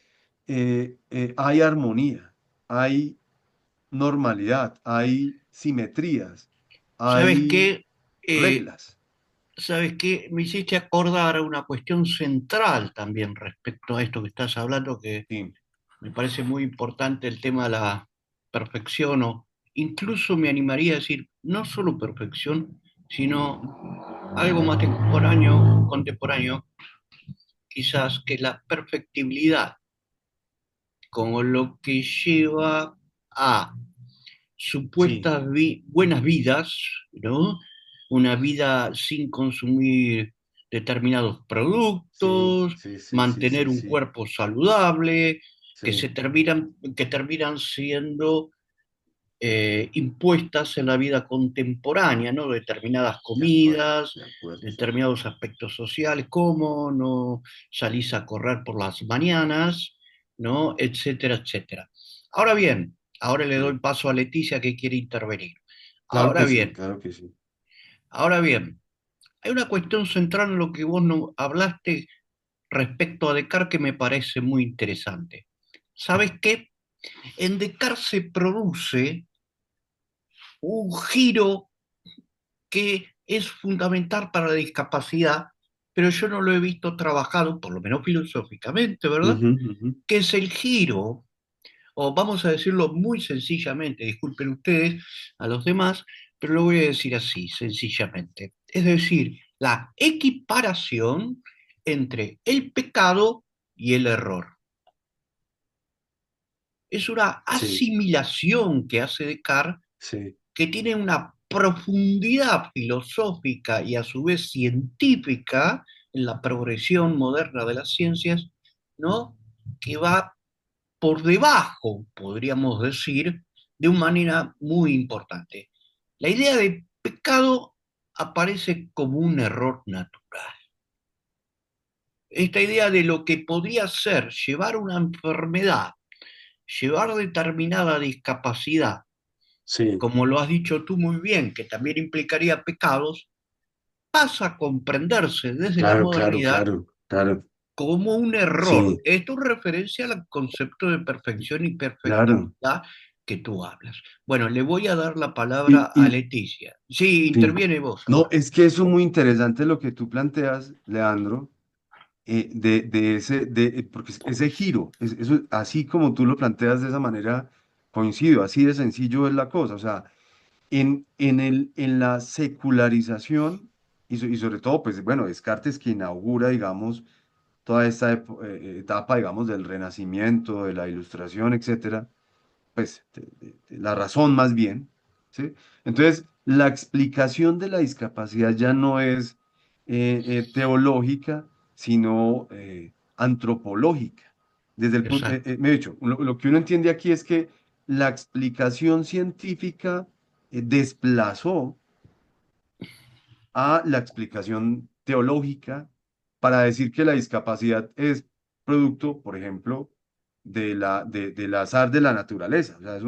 B: hay armonía, hay normalidad, hay simetrías,
A: ¿Sabes
B: hay
A: qué? Eh,
B: reglas.
A: ¿Sabes qué? Me hiciste acordar a una cuestión central también respecto a esto que estás hablando, que
B: Sí,
A: me parece muy importante el tema de la perfección, o incluso me animaría a decir, no solo perfección, sino algo más contemporáneo, quizás que la perfectibilidad, como lo que lleva a
B: sí,
A: supuestas buenas vidas, ¿no? Una vida sin consumir determinados
B: sí,
A: productos,
B: sí, sí, sí,
A: mantener
B: sí,
A: un
B: sí,
A: cuerpo saludable,
B: sí,
A: que terminan siendo impuestas en la vida contemporánea, ¿no? Determinadas
B: de acuerdo,
A: comidas,
B: de acuerdo.
A: determinados aspectos sociales, como no salís a correr por las mañanas, ¿no? Etcétera, etcétera. Ahora bien, ahora le doy
B: Sí.
A: paso a Leticia que quiere intervenir.
B: Claro
A: Ahora
B: que sí,
A: bien,
B: claro que sí.
A: ahora bien, hay una cuestión central en lo que vos no hablaste respecto a Descartes que me parece muy interesante. ¿Sabes qué? En Descartes se produce un giro que es fundamental para la discapacidad, pero yo no lo he visto trabajado, por lo menos filosóficamente, ¿verdad?
B: Ujú, ujú.
A: Que es el giro, o vamos a decirlo muy sencillamente, disculpen ustedes a los demás, pero lo voy a decir así, sencillamente. Es decir, la equiparación entre el pecado y el error. Es una
B: Sí,
A: asimilación que hace Descartes
B: sí,
A: que tiene una profundidad filosófica y a su vez científica en la progresión moderna de las ciencias, ¿no? Que va por debajo, podríamos decir, de una manera muy importante. La idea de pecado aparece como un error natural. Esta idea de lo que podría ser llevar una enfermedad llevar determinada discapacidad,
B: Sí,
A: como lo has dicho tú muy bien, que también implicaría pecados, pasa a comprenderse desde la
B: claro, claro,
A: modernidad
B: claro, claro.
A: como un error.
B: Sí,
A: Esto es referencia al concepto de perfección y
B: claro.
A: perfectibilidad que tú hablas. Bueno, le voy a dar la palabra
B: Y,
A: a
B: y
A: Leticia. Sí,
B: sí.
A: interviene vos
B: No,
A: ahora.
B: es que eso es muy interesante lo que tú planteas, Leandro, porque ese giro, eso, así como tú lo planteas de esa manera, coincido, así de sencillo es la cosa. O sea, en la secularización, y sobre todo, pues bueno, Descartes que inaugura, digamos, toda esta etapa, digamos, del Renacimiento, de la Ilustración, etcétera, pues la razón más bien, ¿sí? Entonces, la explicación de la discapacidad ya no es teológica, sino antropológica. Desde el punto,
A: Exacto,
B: me he dicho, lo que uno entiende aquí es que la explicación científica desplazó a la explicación teológica para decir que la discapacidad es producto, por ejemplo, del azar de la naturaleza. O sea, es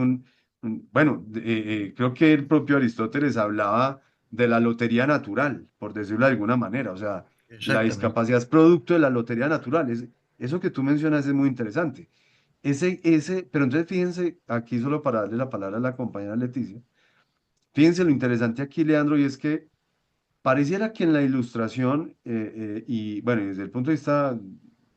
B: bueno, creo que el propio Aristóteles hablaba de la lotería natural, por decirlo de alguna manera. O sea, la
A: exactamente.
B: discapacidad es producto de la lotería natural. Eso que tú mencionas es muy interesante. Pero entonces fíjense, aquí solo para darle la palabra a la compañera Leticia, fíjense lo interesante aquí, Leandro, y es que pareciera que en la ilustración, y bueno, y desde el punto de vista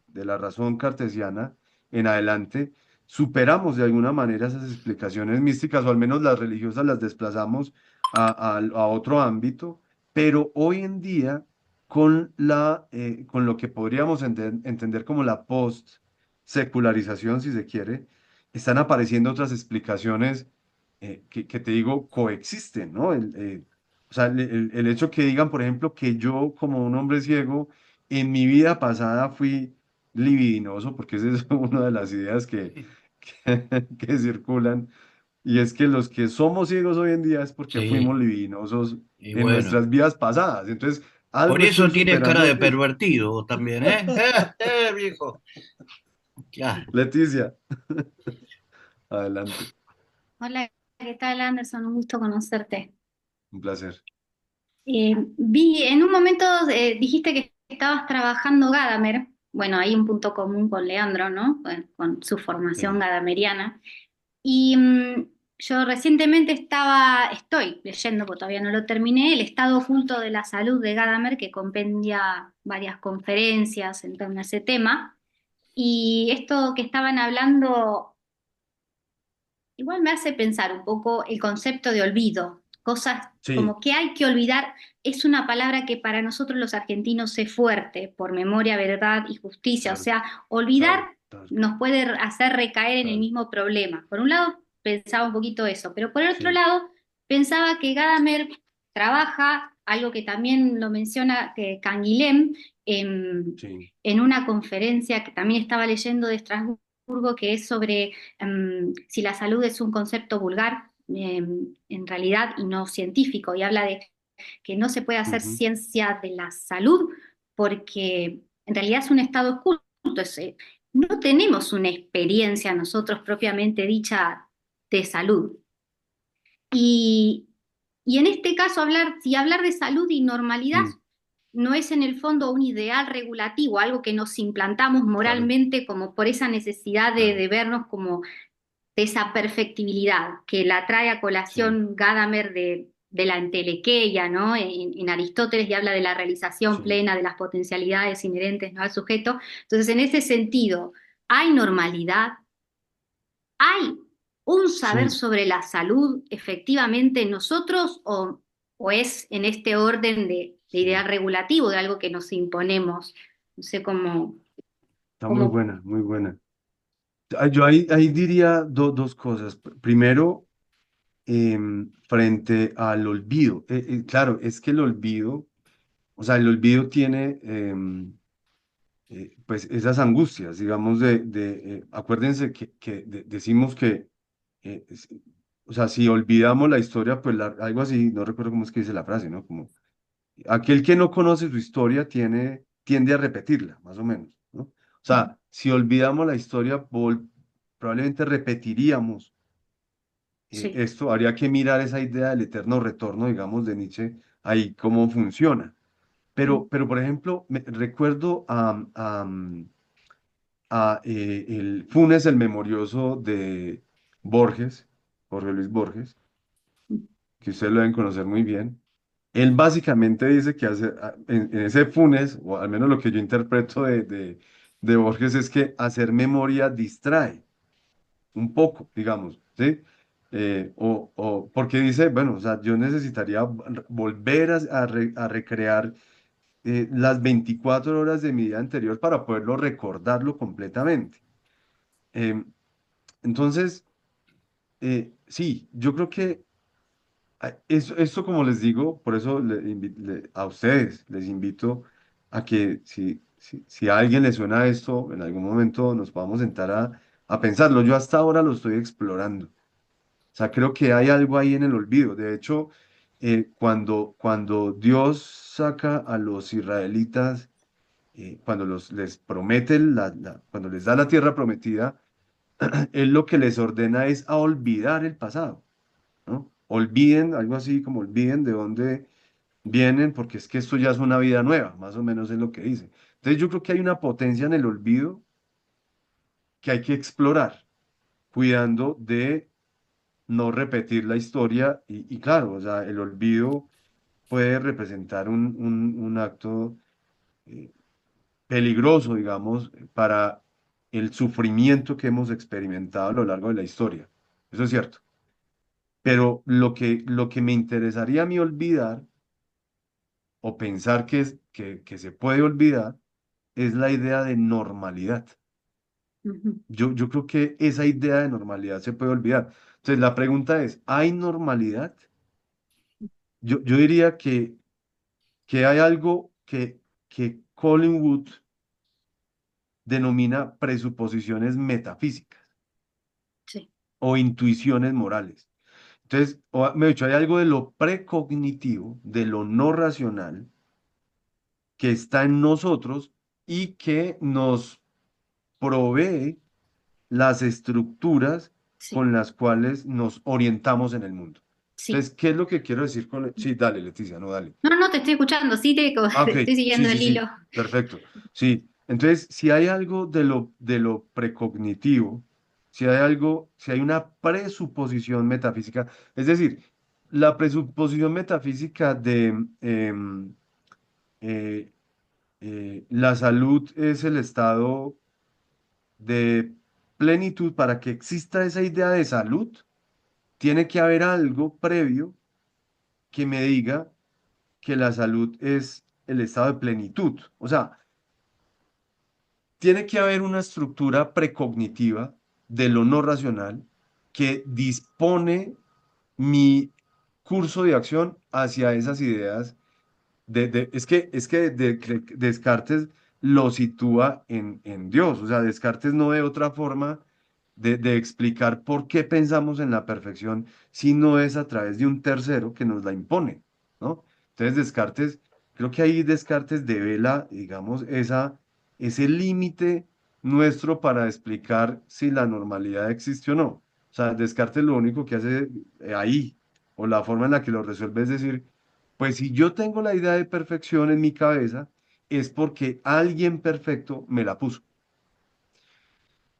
B: de la razón cartesiana en adelante, superamos de alguna manera esas explicaciones místicas, o al menos las religiosas las desplazamos a otro ámbito, pero hoy en día, con lo que podríamos entender como la post-secularización, si se quiere, están apareciendo otras explicaciones que te digo coexisten, ¿no? O sea, el hecho que digan, por ejemplo, que yo como un hombre ciego en mi vida pasada fui libidinoso, porque esa es una de las ideas que circulan, y es que los que somos ciegos hoy en día es porque fuimos
A: Sí,
B: libidinosos
A: y
B: en
A: bueno.
B: nuestras vidas pasadas. Entonces,
A: Por
B: algo estoy
A: eso tienes cara
B: superando
A: de
B: en mí.
A: pervertido vos también, ¿eh? Viejo. Claro.
B: Leticia, adelante,
C: Hola, ¿qué tal, Anderson? Un gusto conocerte.
B: un placer.
C: Vi en un momento, dijiste que estabas trabajando Gadamer. Bueno, hay un punto común con Leandro, ¿no? Con su formación
B: Sí,
C: gadameriana. Y yo recientemente estoy leyendo, porque todavía no lo terminé, El estado oculto de la salud de Gadamer, que compendia varias conferencias en torno a ese tema. Y esto que estaban hablando igual me hace pensar un poco el concepto de olvido, cosas
B: sí,
C: como que hay que olvidar, es una palabra que para nosotros los argentinos es fuerte, por memoria, verdad y justicia, o
B: claro,
C: sea, olvidar
B: claro, claro,
C: nos puede hacer recaer en el
B: claro,
C: mismo problema. Por un lado, pensaba un poquito eso, pero por el otro
B: sí,
C: lado, pensaba que Gadamer trabaja, algo que también lo menciona que Canguilhem,
B: sí,
C: en una conferencia que también estaba leyendo de Estrasburgo, que es sobre si la salud es un concepto vulgar, en realidad, y no científico, y habla de que no se puede hacer
B: ujú,
C: ciencia de la salud porque en realidad es un estado oculto. No tenemos una experiencia nosotros propiamente dicha de salud. Y, y en este caso, si hablar de salud y normalidad
B: mm,
C: no es en el fondo un ideal regulativo, algo que nos implantamos
B: claro,
C: moralmente como por esa necesidad
B: claro,
C: de vernos como de esa perfectibilidad que la trae a
B: sí,
C: colación Gadamer de la entelequeia, ¿no? En Aristóteles y habla de la realización
B: sí,
C: plena de las potencialidades inherentes, ¿no?, al sujeto. Entonces, en ese sentido, ¿hay normalidad? ¿Hay un saber
B: sí.
C: sobre la salud efectivamente en nosotros o es en este orden de
B: Sí.
C: ideal regulativo, de algo que nos imponemos? No sé cómo,
B: Está muy
C: cómo
B: buena, muy buena. Yo ahí diría dos cosas. Primero, frente al olvido. Claro, es que el olvido, o sea, el olvido tiene pues esas angustias, digamos, acuérdense que decimos que, eh, es- o sea, si olvidamos la historia, pues algo así, no recuerdo cómo es que dice la frase, ¿no? Como aquel que no conoce su historia tiende a repetirla, más o menos, ¿no? O sea, si olvidamos la historia, probablemente repetiríamos
C: Sí.
B: esto. Habría que mirar esa idea del eterno retorno, digamos, de Nietzsche, ahí cómo funciona.
C: Mm,
B: Pero por ejemplo, recuerdo a el Funes el Memorioso de Borges, Jorge Luis Borges,
C: mm,
B: que ustedes lo deben conocer muy bien. Él básicamente dice que en ese Funes, o al menos lo que yo interpreto de Borges, es que hacer memoria distrae un poco, digamos, ¿sí? Porque dice, bueno, o sea, yo necesitaría volver a recrear las 24 horas de mi día anterior para poderlo recordarlo completamente. Em, entonces, sí, yo creo que esto, como les digo, por eso a ustedes les invito a que si a alguien le suena esto, en algún momento nos podamos sentar a pensarlo. Yo hasta ahora lo estoy explorando. O sea, creo que hay algo ahí en el olvido. De hecho, cuando Dios saca a los israelitas, cuando les promete, cuando les da la tierra prometida, Él lo que les ordena es a olvidar el pasado, ¿no? Olviden, algo así como olviden de dónde vienen, porque es que esto ya es una vida nueva, más o menos es lo que dice. Entonces yo creo que hay una potencia en el olvido que hay que explorar, cuidando de no repetir la historia y claro, o sea, el olvido puede representar un acto eh, peligroso, digamos, para el sufrimiento que hemos experimentado a lo largo de la historia. Eso es cierto. Pero lo que me interesaría a mí olvidar o pensar que se puede olvidar es la idea de normalidad.
C: ujú.
B: Yo creo que esa idea de normalidad se puede olvidar. Entonces, la pregunta es, ¿hay normalidad? Yo diría que hay algo que Collingwood denomina presuposiciones metafísicas
C: Sí,
B: o intuiciones morales. Entonces, me he dicho, hay algo de lo precognitivo, de lo no racional, que está en nosotros y que nos provee las estructuras
C: sí,
B: con las cuales nos orientamos en el mundo.
C: sí.
B: Entonces, ¿qué es lo que quiero decir con... Sí, dale, Leticia, no, dale.
C: No, no, te estoy escuchando, sí,
B: Ah, ok,
C: te estoy
B: sí,
C: siguiendo
B: sí,
C: el hilo.
B: sí, perfecto. Sí, entonces, si hay algo de lo precognitivo, si hay una presuposición metafísica, es decir, la presuposición metafísica de eh, la salud es el estado de plenitud. Para que exista esa idea de salud, tiene que haber algo previo que me diga que la salud es el estado de plenitud. O sea, tiene que haber una estructura precognitiva de lo no racional que dispone mi curso de acción hacia esas ideas. Es que Descartes lo sitúa en Dios. O sea, Descartes no ve otra forma de explicar por qué pensamos en la perfección si no es a través de un tercero que nos la impone, ¿no? Entonces creo que ahí Descartes devela, digamos, ese límite nuestro para explicar si la normalidad existe o no. O sea, Descartes lo único que hace ahí, o la forma en la que lo resuelve, es decir, pues si yo tengo la idea de perfección en mi cabeza, es porque alguien perfecto me la puso.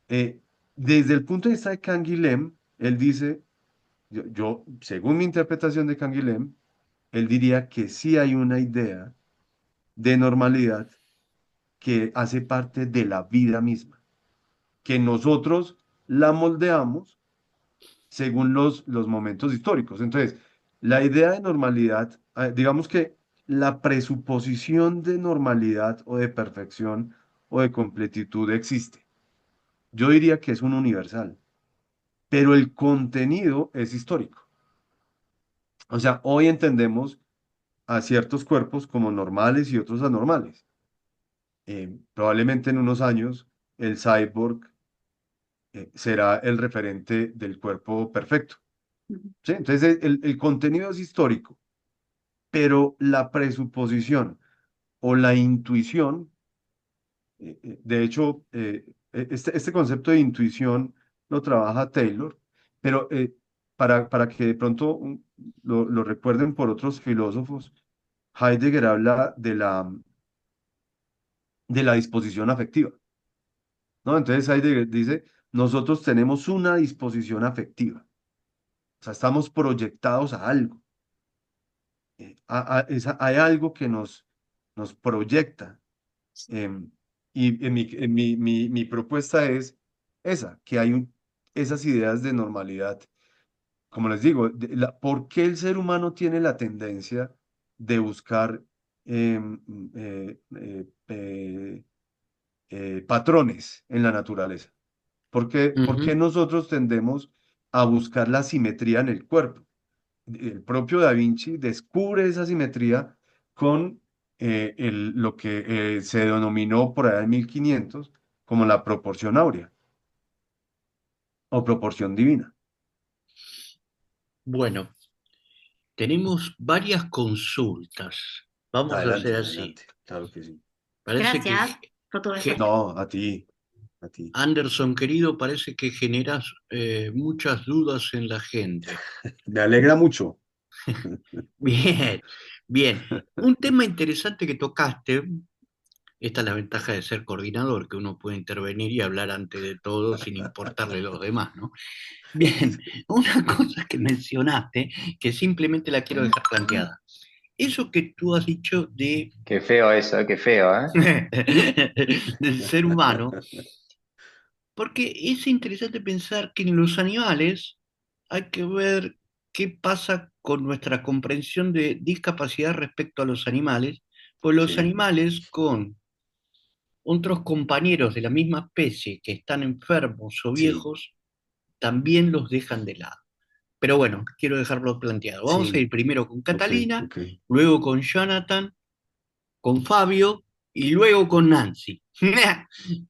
B: Eh, Desde el punto de vista de Canguilhem, él dice, según mi interpretación de Canguilhem, él diría que sí hay una idea de normalidad que hace parte de la vida misma, que nosotros la moldeamos según los momentos históricos. Entonces, la idea de normalidad, digamos que la presuposición de normalidad o de perfección o de completitud existe. Yo diría que es un universal, pero el contenido es histórico. O sea, hoy entendemos a ciertos cuerpos como normales y otros anormales. Probablemente en unos años el cyborg será el referente del cuerpo perfecto.
C: Ujú.
B: ¿Sí? Entonces el contenido es histórico, pero la presuposición o la intuición, de hecho, este concepto de intuición lo trabaja Taylor, pero para que de pronto lo recuerden por otros filósofos, Heidegger habla de la disposición afectiva, ¿no? Entonces Heidegger dice, nosotros tenemos una disposición afectiva, o sea, estamos proyectados a algo, hay algo que nos proyecta. em, y mi propuesta es esa, que hay esas ideas de normalidad. Como les digo, ¿por qué el ser humano tiene la tendencia de buscar patrones en la naturaleza? ¿Por qué
A: Ujú.
B: nosotros tendemos a buscar la simetría en el cuerpo? El propio Da Vinci descubre esa simetría con lo que se denominó por allá en 1500 como la proporción áurea o proporción divina.
A: Bueno, tenemos varias consultas. Vamos a hacer
B: Adelante,
A: así.
B: adelante, claro que sí.
A: Parece que
C: Gracias por tu respuesta.
B: No, a ti, a ti.
A: Anderson, querido, parece que generas muchas dudas en la gente.
B: Me alegra mucho.
A: Bien, bien. Un tema interesante que tocaste, esta es la ventaja de ser coordinador, que uno puede intervenir y hablar antes de todo sin importarle a los demás, ¿no? Bien, una cosa que mencionaste, que simplemente la quiero dejar planteada. Eso que tú has dicho de
D: Qué feo eso, qué feo, ¿eh?
A: del ser humano, porque es interesante pensar que en los animales hay que ver qué pasa con nuestra comprensión de discapacidad respecto a los animales, pues los
B: Sí,
A: animales con otros compañeros de la misma especie que están enfermos o
B: sí,
A: viejos, también los dejan de lado. Pero bueno, quiero dejarlo planteado. Vamos a
B: sí,
A: ir primero con
B: ok,
A: Catalina,
B: ok.
A: luego con Jonathan, con Fabio y luego con Nancy.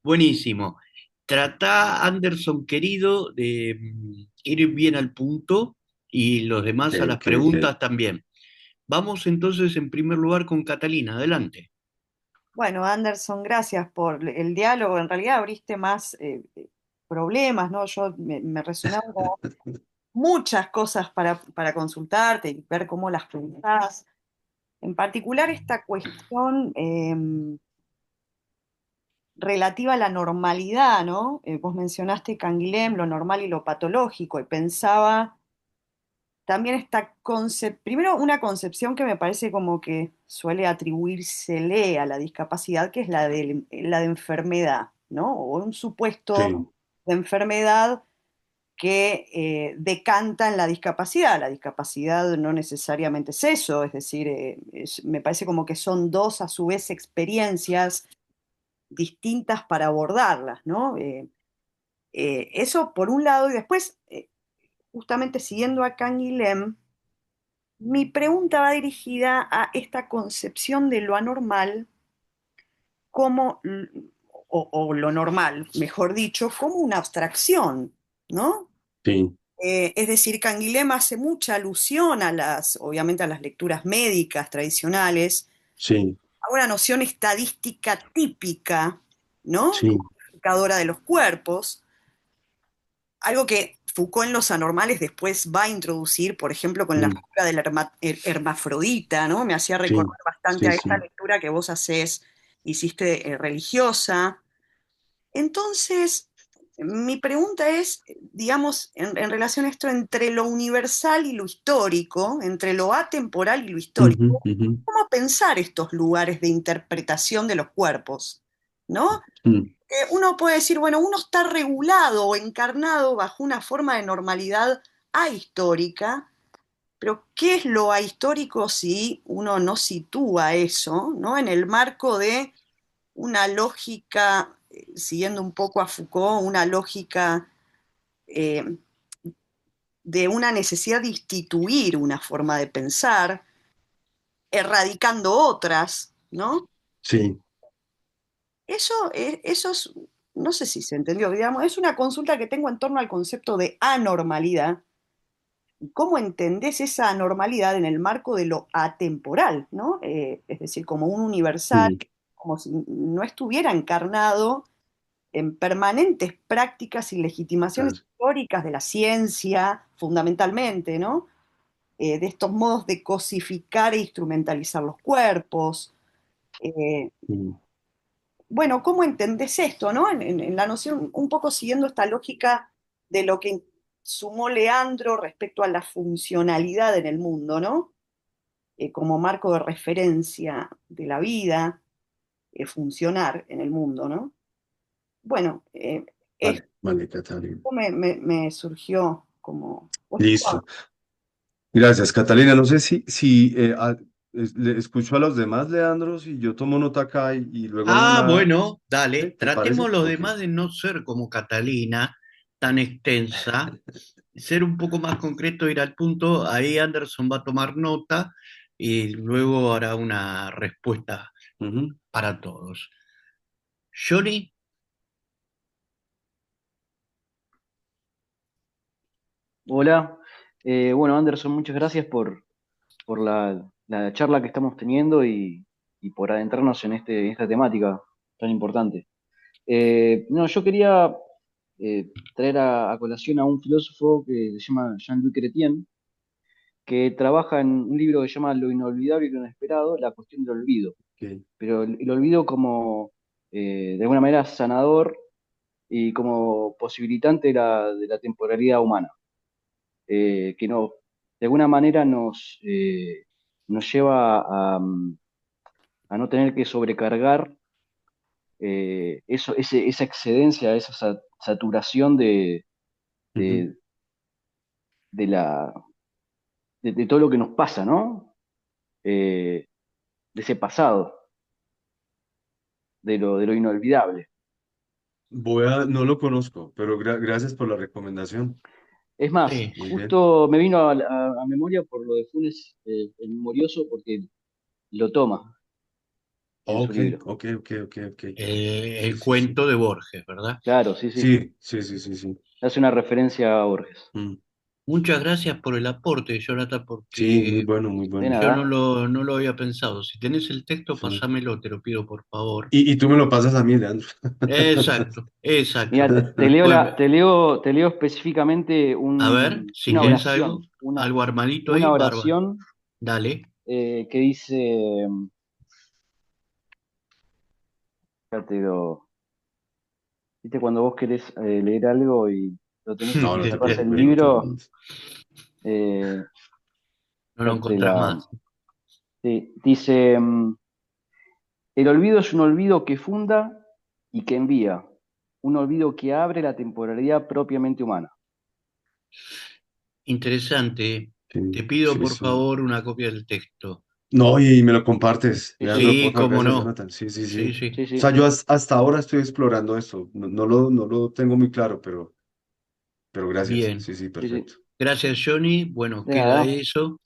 A: Buenísimo. Trata, Anderson querido, de ir bien al punto y los
B: Ok,
A: demás a las
B: ok, ok.
A: preguntas también. Vamos entonces en primer lugar con Catalina. Adelante.
E: Bueno, Anderson, gracias por el diálogo. En realidad abriste más problemas, ¿no? Yo me resonaron como muchas cosas para consultarte y ver cómo las pensás. En particular esta cuestión relativa a la normalidad, ¿no? Vos mencionaste Canguilhem, lo normal y lo patológico, y pensaba también primero una concepción que me parece como que suele atribuírsele a la discapacidad, que es la de enfermedad, ¿no? O un supuesto
B: Sí,
E: de enfermedad que decanta en la discapacidad. La discapacidad no necesariamente es eso, es decir, me parece como que son dos a su vez experiencias distintas para abordarlas, ¿no? Eso por un lado, y después, justamente siguiendo a Canguilhem, mi pregunta va dirigida a esta concepción de lo anormal como, o lo normal, mejor dicho, como una abstracción, ¿no?
B: sí,
E: Es decir, Canguilhem hace mucha alusión obviamente a las lecturas médicas tradicionales,
B: sí,
E: a una noción estadística típica, ¿no?
B: sí.
E: Codificadora de los cuerpos, algo que Foucault en Los Anormales después va a introducir, por ejemplo, con la
B: Mm,
E: figura del hermafrodita, ¿no? Me hacía
B: sí,
E: recordar bastante
B: sí,
E: a esta
B: sí.
E: lectura que vos hiciste religiosa. Entonces, mi pregunta es, digamos, en relación a esto entre lo universal y lo histórico, entre lo atemporal y lo
B: Ujú,
E: histórico,
B: ujú,
E: ¿cómo pensar estos lugares de interpretación de los cuerpos? ¿No?
B: mm,
E: Uno puede decir, bueno, uno está regulado o encarnado bajo una forma de normalidad ahistórica, pero ¿qué es lo ahistórico si uno no sitúa eso, ¿no? En el marco de una lógica, siguiendo un poco a Foucault, una lógica eh, de una necesidad de instituir una forma de pensar, erradicando otras, ¿no?
B: sí,
E: Eso no sé si se entendió, digamos, es una consulta que tengo en torno al concepto de anormalidad. ¿Cómo entendés esa anormalidad en el marco de lo atemporal, ¿no? Es decir, como un universal,
B: mm,
E: como si no estuviera encarnado en permanentes prácticas y legitimaciones
B: Claro.
E: históricas de la ciencia, fundamentalmente, ¿no? De estos modos de cosificar e instrumentalizar los cuerpos. Eh,
B: Mm.
E: bueno, ¿cómo entendés esto, no? En la noción, un poco siguiendo esta lógica de lo que sumó Leandro respecto a la funcionalidad en el mundo, ¿no? Como marco de referencia de la vida, funcionar en el mundo, ¿no? Bueno, esto
B: Vale, vale, Catalina.
E: me surgió como...
B: Listo. Gracias, Catalina. No sé si le escucho a los demás, Leandro, si yo tomo nota acá y luego en
A: Ah,
B: una...
A: bueno,
B: ¿Sí?
A: dale,
B: ¿Te parece?
A: tratemos los
B: Ok.
A: demás de no ser como Catalina, tan extensa, ser un poco más concreto, ir al punto. Ahí Anderson va a tomar nota y luego hará una respuesta
B: Ujú.
A: para todos. Johnny,
F: Hola, bueno Anderson, muchas gracias por la charla que estamos teniendo y por adentrarnos en esta temática tan importante. No, yo quería traer a colación a un filósofo que se llama Jean-Luc Chrétien, que trabaja en un libro que se llama Lo inolvidable y lo inesperado, la cuestión del olvido,
B: Ok.
F: pero el olvido como de alguna manera sanador y como posibilitante de la temporalidad humana. Que no, de alguna manera nos lleva a no tener que sobrecargar esa excedencia, esa saturación
B: Ujú.
F: de, de la, de todo lo que nos pasa, ¿no? De ese pasado, de lo inolvidable.
B: No lo conozco, pero gracias por la recomendación.
F: Es más,
A: sí.
B: Muy bien.
F: justo me vino a memoria por lo de Funes, el Memorioso, porque lo toma en su
B: Ok,
F: libro.
B: ok, ok, ok, ok. Sí,
A: El
B: sí, sí.
A: cuento de Borges, ¿verdad?
F: Claro, sí, sí.
B: Sí, sí, sí, sí, sí.
F: Hace una referencia a Borges.
B: Mm.
A: Muchas gracias por el aporte, Jonathan,
B: Sí, muy
A: porque
B: bueno, muy
F: De
B: bueno.
A: yo
F: nada.
A: no lo había pensado. Si tenés el texto,
B: Sí.
A: pásamelo, te lo pido por favor.
B: Y tú me lo pasas a mí, Leandro.
A: Exacto, exacto.
F: Mira,
A: Después,
F: te leo específicamente
A: a ver, si tenés algo, algo armadito
F: una
A: ahí, bárbaro.
F: oración
A: Dale.
F: que dice, ya te lo- viste cuando vos querés leer algo y lo tenés y
B: No, no
F: te
B: te
F: cerrás el
B: preocupes, no te
F: libro,
B: preocupes.
F: eh,
A: No lo
F: ya te
A: encontrás
F: la,
A: más.
F: sí, dice, el olvido es un olvido que funda y que envía, un olvido que abre la temporalidad propiamente humana.
A: Interesante. Te
B: Sí,
A: pido
B: sí,
A: por
B: sí.
A: favor una copia del texto.
B: No, y me lo compartes,
F: Sí, sí,
B: Leandro,
A: Sí,
B: porfa,
A: cómo
B: gracias,
A: no.
B: Jonathan. Sí, sí, sí.
A: Sí, sí.
F: sí,
B: O sea,
F: sí.
B: yo hasta ahora estoy explorando esto. No lo tengo muy claro, pero gracias.
A: Bien.
B: Sí, sí,
F: Sí,
B: perfecto.
F: sí.
A: Gracias, Johnny. Bueno,
F: De
A: queda
F: nada.
A: eso.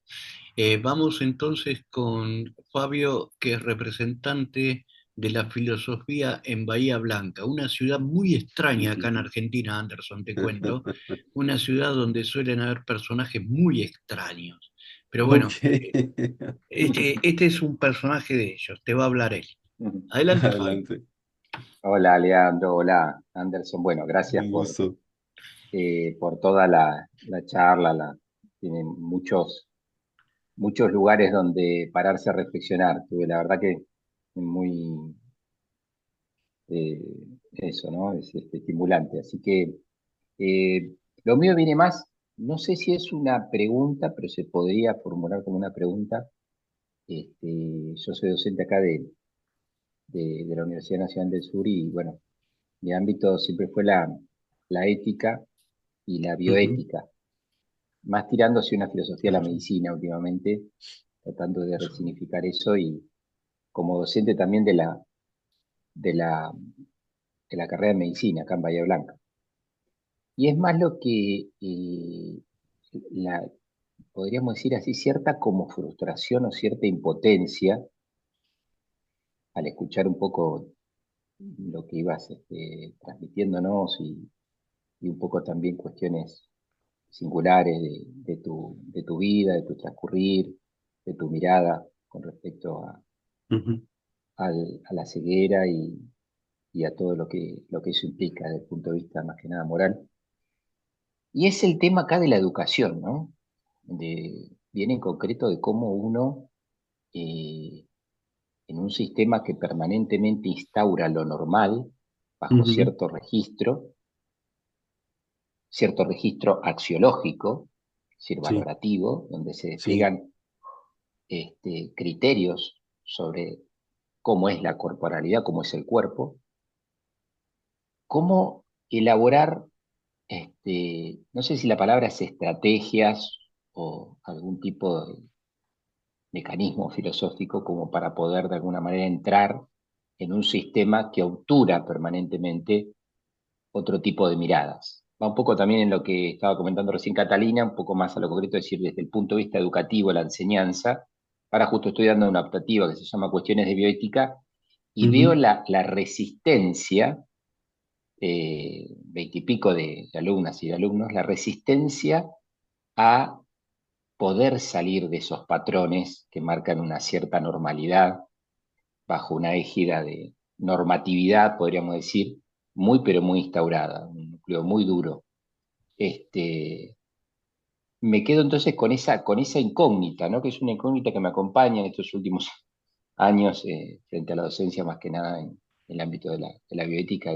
A: Vamos entonces con Fabio, que es representante de la filosofía en Bahía Blanca, una ciudad muy extraña acá en Argentina, Anderson, te cuento, una ciudad donde suelen haber personajes muy extraños. Pero
B: Ok.
A: bueno, este es un personaje de ellos, te va a hablar él. Adelante, Fabio.
B: Adelante.
D: Hola, Leandro, hola, Anderson. Bueno, gracias
B: Un gusto.
D: por toda la charla. Tienen muchos lugares donde pararse a reflexionar. La verdad que muy, eh, eso, ¿no? Es estimulante. Así que lo mío viene más, no sé si es una pregunta, pero se podría formular como una pregunta. Yo soy docente acá de la Universidad Nacional del Sur y bueno, mi ámbito siempre fue la ética y la
B: Ujú.
D: bioética, más tirando hacia una filosofía de la medicina últimamente, tratando de resignificar eso y como docente también de la, de la carrera de medicina acá en Bahía Blanca. Y es más lo que la, podríamos decir así, cierta como frustración o cierta impotencia al escuchar un poco lo que ibas transmitiéndonos y un poco también cuestiones singulares de tu vida, de tu transcurrir, de tu mirada con respecto
B: Ujú.
D: a la ceguera y a todo lo que eso implica desde el punto de vista más que nada moral. Y es el tema acá de la educación, ¿no? Viene en concreto de cómo uno, eh, en un sistema que permanentemente instaura lo normal, bajo
B: Ujú.
D: cierto registro axiológico, es decir,
B: Sí,
D: valorativo, donde se
B: sí,
D: despliegan criterios sobre cómo es la corporalidad, cómo es el cuerpo, cómo elaborar, no sé si la palabra es estrategias o algún tipo de mecanismo filosófico como para poder de alguna manera entrar en un sistema que obtura permanentemente otro tipo de miradas. Va un poco también en lo que estaba comentando recién Catalina, un poco más a lo concreto, es decir, desde el punto de vista educativo, la enseñanza. Ahora justo estoy dando una optativa que se llama Cuestiones de Bioética y veo
B: ujú,
D: la resistencia, veintipico de alumnas y de alumnos, la resistencia a poder salir de esos patrones que marcan una cierta normalidad bajo una égida de normatividad, podríamos decir, muy pero muy instaurada, un núcleo muy duro. Me quedo entonces con esa incógnita, ¿no? Que es una incógnita que me acompaña en estos últimos años frente a la docencia, más que nada en el ámbito de la bioética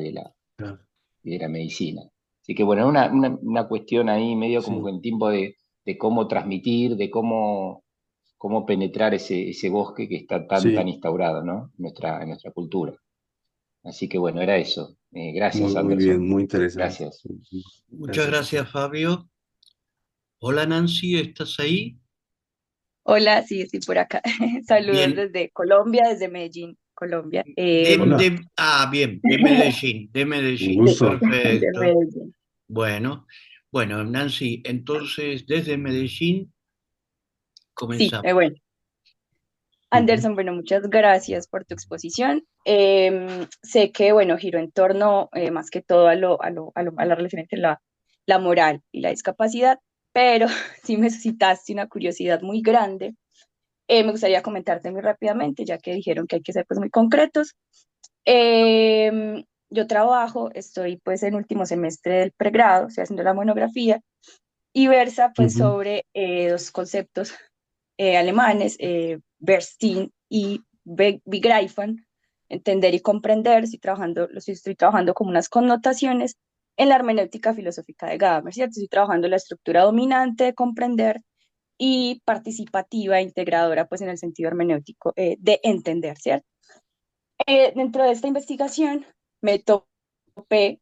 B: claro,
D: y de la medicina. Así que bueno, una cuestión ahí medio como
B: sí,
D: en tiempo de cómo transmitir, de cómo penetrar ese bosque que está tan
B: sí,
D: instaurado, ¿no? En nuestra cultura. Así que bueno, era eso. Gracias,
B: muy bien,
D: Anderson.
B: muy interesante.
D: Gracias.
A: Muchas
B: Gracias a ti.
A: gracias, Fabio. Hola, Nancy, ¿estás ahí?
G: Hola, sí, estoy por acá. Saludos
A: Bien.
G: desde Colombia, desde Medellín, Colombia.
B: Hola,
A: Bien, de
B: un
A: Medellín,
B: gusto.
G: De
A: perfecto.
G: Medellín.
A: Bueno, bueno, Nancy, entonces desde Medellín
G: Sí,
A: comenzamos.
G: bueno.
B: Ujú,
G: Anderson, bueno, muchas gracias por tu exposición. Sé que, bueno, giró en torno más que todo a la relación entre la moral y la discapacidad, pero sí me suscitaste una curiosidad muy grande. Me gustaría comentarte muy rápidamente, ya que dijeron que hay que ser pues muy concretos. Yo trabajo, estoy pues en último semestre del pregrado, estoy haciendo la monografía y versa pues
B: ujú.
G: sobre dos conceptos alemanes, Bernstein y Begreifen, entender y comprender, estoy trabajando como unas connotaciones en la hermenéutica filosófica de Gadamer, ¿cierto? Estoy trabajando la estructura dominante de comprender y participativa, integradora, pues en el sentido hermenéutico de entender, ¿cierto? Dentro de esta investigación me topé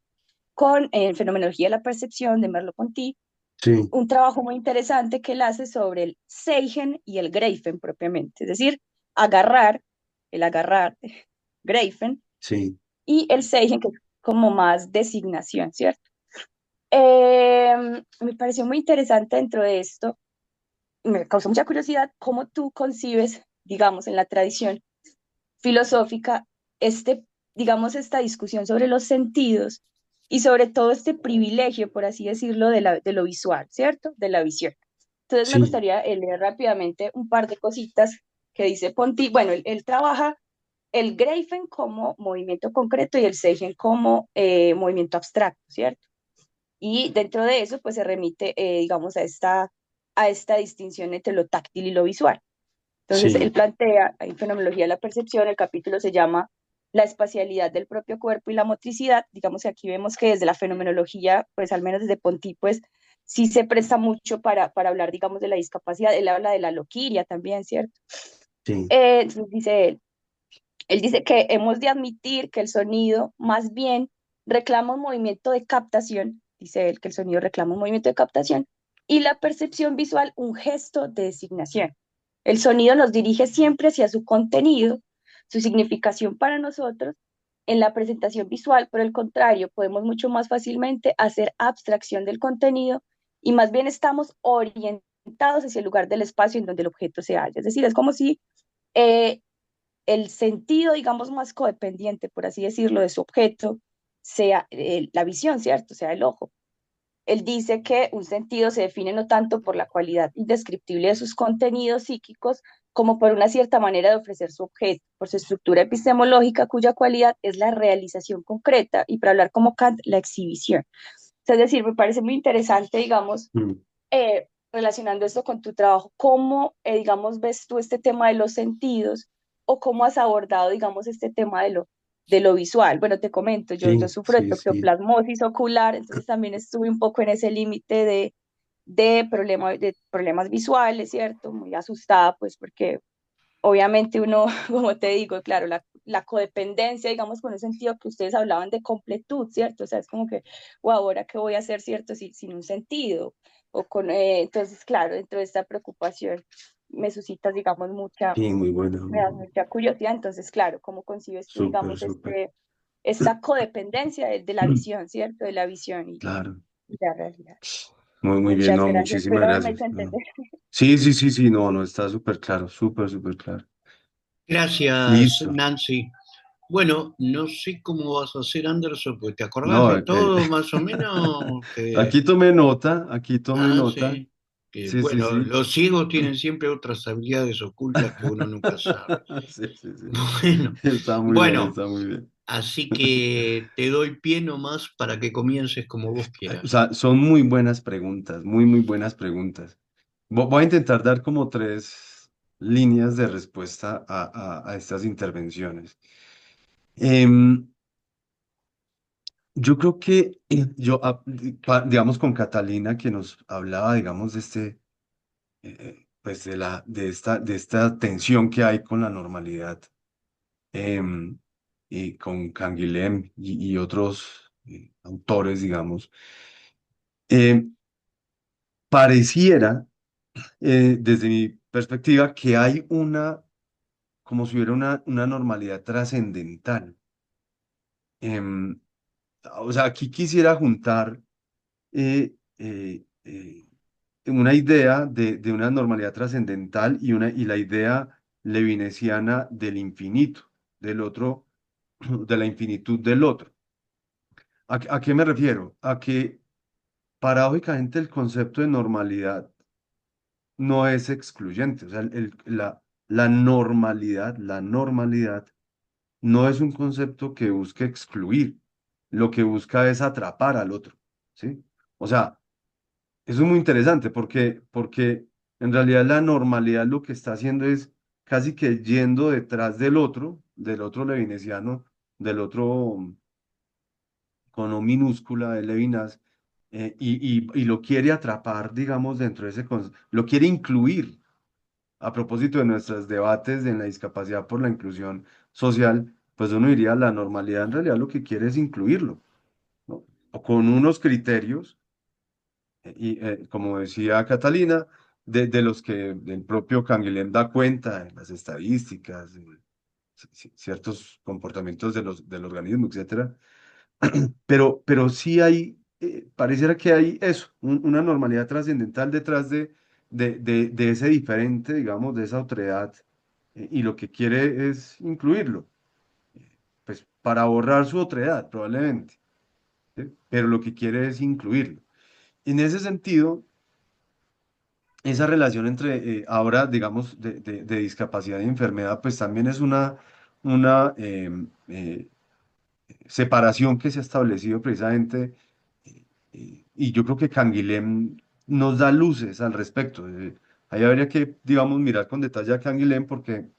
G: con Fenomenología de la Percepción de Merleau-Ponty,
B: Sí,
G: un trabajo muy interesante que él hace sobre el Seigen y el Greifen propiamente, es decir, agarrar, el agarrar, Greifen,
B: sí,
G: y el Seigen, que es como más designación, ¿cierto? Me pareció muy interesante dentro de esto, me causó mucha curiosidad cómo tú concibes, digamos, en la tradición filosófica, digamos, esta discusión sobre los sentidos y sobre todo este privilegio, por así decirlo, de lo visual, ¿cierto? De la visión. Entonces me
B: sí,
G: gustaría leer rápidamente un par de cositas que dice Ponti. Bueno, él trabaja el Greifen como movimiento concreto y el Seigen como movimiento abstracto, ¿cierto? Y dentro de eso, pues se remite, digamos, a esta distinción entre lo táctil y lo visual. Entonces, él
B: sí,
G: plantea, en Fenomenología de la Percepción, el capítulo se llama La espacialidad del propio cuerpo y la motricidad. Digamos que aquí vemos que desde la fenomenología, pues al menos desde Ponti, pues sí se presta mucho para hablar, digamos, de la discapacidad. Él habla de la loquiria también, ¿cierto?
B: sí,
G: Entonces dice él dice que hemos de admitir que el sonido más bien reclama un movimiento de captación, dice él que el sonido reclama un movimiento de captación, y la percepción visual un gesto de designación. El sonido nos dirige siempre hacia su contenido, su significación para nosotros. En la presentación visual, por el contrario, podemos mucho más fácilmente hacer abstracción del contenido y más bien estamos orientados hacia el lugar del espacio en donde el objeto se halla. Es decir, es como si eh, el sentido, digamos, más codependiente, por así decirlo, de su objeto sea la visión, ¿cierto? Sea el ojo. Él dice que un sentido se define no tanto por la cualidad indescriptible de sus contenidos psíquicos, como por una cierta manera de ofrecer su objeto, por su estructura epistemológica, cuya cualidad es la realización concreta, y para hablar como Kant, la exhibición. O sea, es decir, me parece muy interesante, digamos,
B: Mm.
G: relacionando esto con tu trabajo, cómo, digamos, ves tú este tema de los sentidos o cómo has abordado, digamos, este tema de lo visual. Bueno, te comento, yo
B: Sí,
G: sufro de
B: sí, sí.
G: toxoplasmosis ocular, entonces también estuve un poco en ese límite de problemas visuales, ¿cierto? Muy asustada, pues, porque obviamente uno, como te digo, claro, la codependencia, digamos, con el sentido que ustedes hablaban de completud, ¿cierto? O sea, es como que, wow, ¿ahora qué voy a hacer, cierto? Sin un sentido. Entonces, claro, dentro de esta preocupación me suscitas, digamos,
B: Sí, muy
G: me das
B: bueno.
G: mucha curiosidad. Entonces, claro, ¿cómo concibes tú,
B: Súper,
G: digamos,
B: súper.
G: esta codependencia de la visión, ¿cierto? De la visión
B: Claro.
G: y la realidad.
B: Muy, muy bien,
G: Muchas
B: no,
G: gracias,
B: muchísimas
G: espero haberme
B: gracias.
G: hecho
B: No.
G: entender.
B: Sí, sí, sí, sí, no, no, está súper claro, súper, súper claro.
A: Gracias,
B: Listo.
A: Nancy. Bueno, no sé cómo vas a hacer, Anderson, porque te acordás
B: No,
A: de todo más o menos que...
B: aquí tomé nota, aquí tomé
A: Ah,
B: nota.
A: sí. Que,
B: Sí, sí,
A: bueno,
B: sí.
A: los ciegos tienen siempre otras habilidades ocultas que uno nunca sabe.
B: Sí, sí, sí.
A: Bueno,
B: Está muy bien,
A: bueno,
B: está muy bien.
A: así que te doy pie nomás para que comiences como vos
B: O
A: quieras.
B: sea, son muy buenas preguntas, muy, muy buenas preguntas. Voy a intentar dar como tres líneas de respuesta a estas intervenciones. Em, yo creo que digamos, con Catalina, que nos hablaba, digamos, de pues de esta tensión que hay con la normalidad, em, y con Canguilhem y otros autores, digamos, em, pareciera, desde mi perspectiva, que hay como si hubiera una normalidad trascendental. Em, o sea, aquí quisiera juntar una idea de una normalidad trascendental y la idea levinesiana del infinito, del otro, de la infinitud del otro. ¿A qué me refiero? A que paradójicamente el concepto de normalidad no es excluyente. O sea, la normalidad no es un concepto que busque excluir, lo que busca es atrapar al otro, ¿sí? O sea, eso es muy interesante porque en realidad la normalidad lo que está haciendo es casi que yendo detrás del otro levinesiano, del otro con O minúscula de Levinas, y lo quiere atrapar, digamos, dentro de lo quiere incluir. A propósito de nuestros debates en la discapacidad por la inclusión social, pues uno diría la normalidad en realidad lo que quiere es incluirlo, ¿no? O con unos criterios como decía Catalina, de los que el propio Canguilhem da cuenta en las estadísticas, ciertos comportamientos del organismo, etcétera. Pero sí hay, pareciera que hay eso, una normalidad trascendental detrás de ese diferente, digamos, de esa otredad, y lo que quiere es incluirlo, pues para borrar su otredad, probablemente, ¿sí? Pero lo que quiere es incluirlo. En ese sentido, esa relación entre, ahora, digamos, de discapacidad y enfermedad, pues también es una separación que se ha establecido precisamente, y yo creo que Canguilhem nos da luces al respecto. Ahí habría que, digamos, mirar con detalle a Canguilhem porque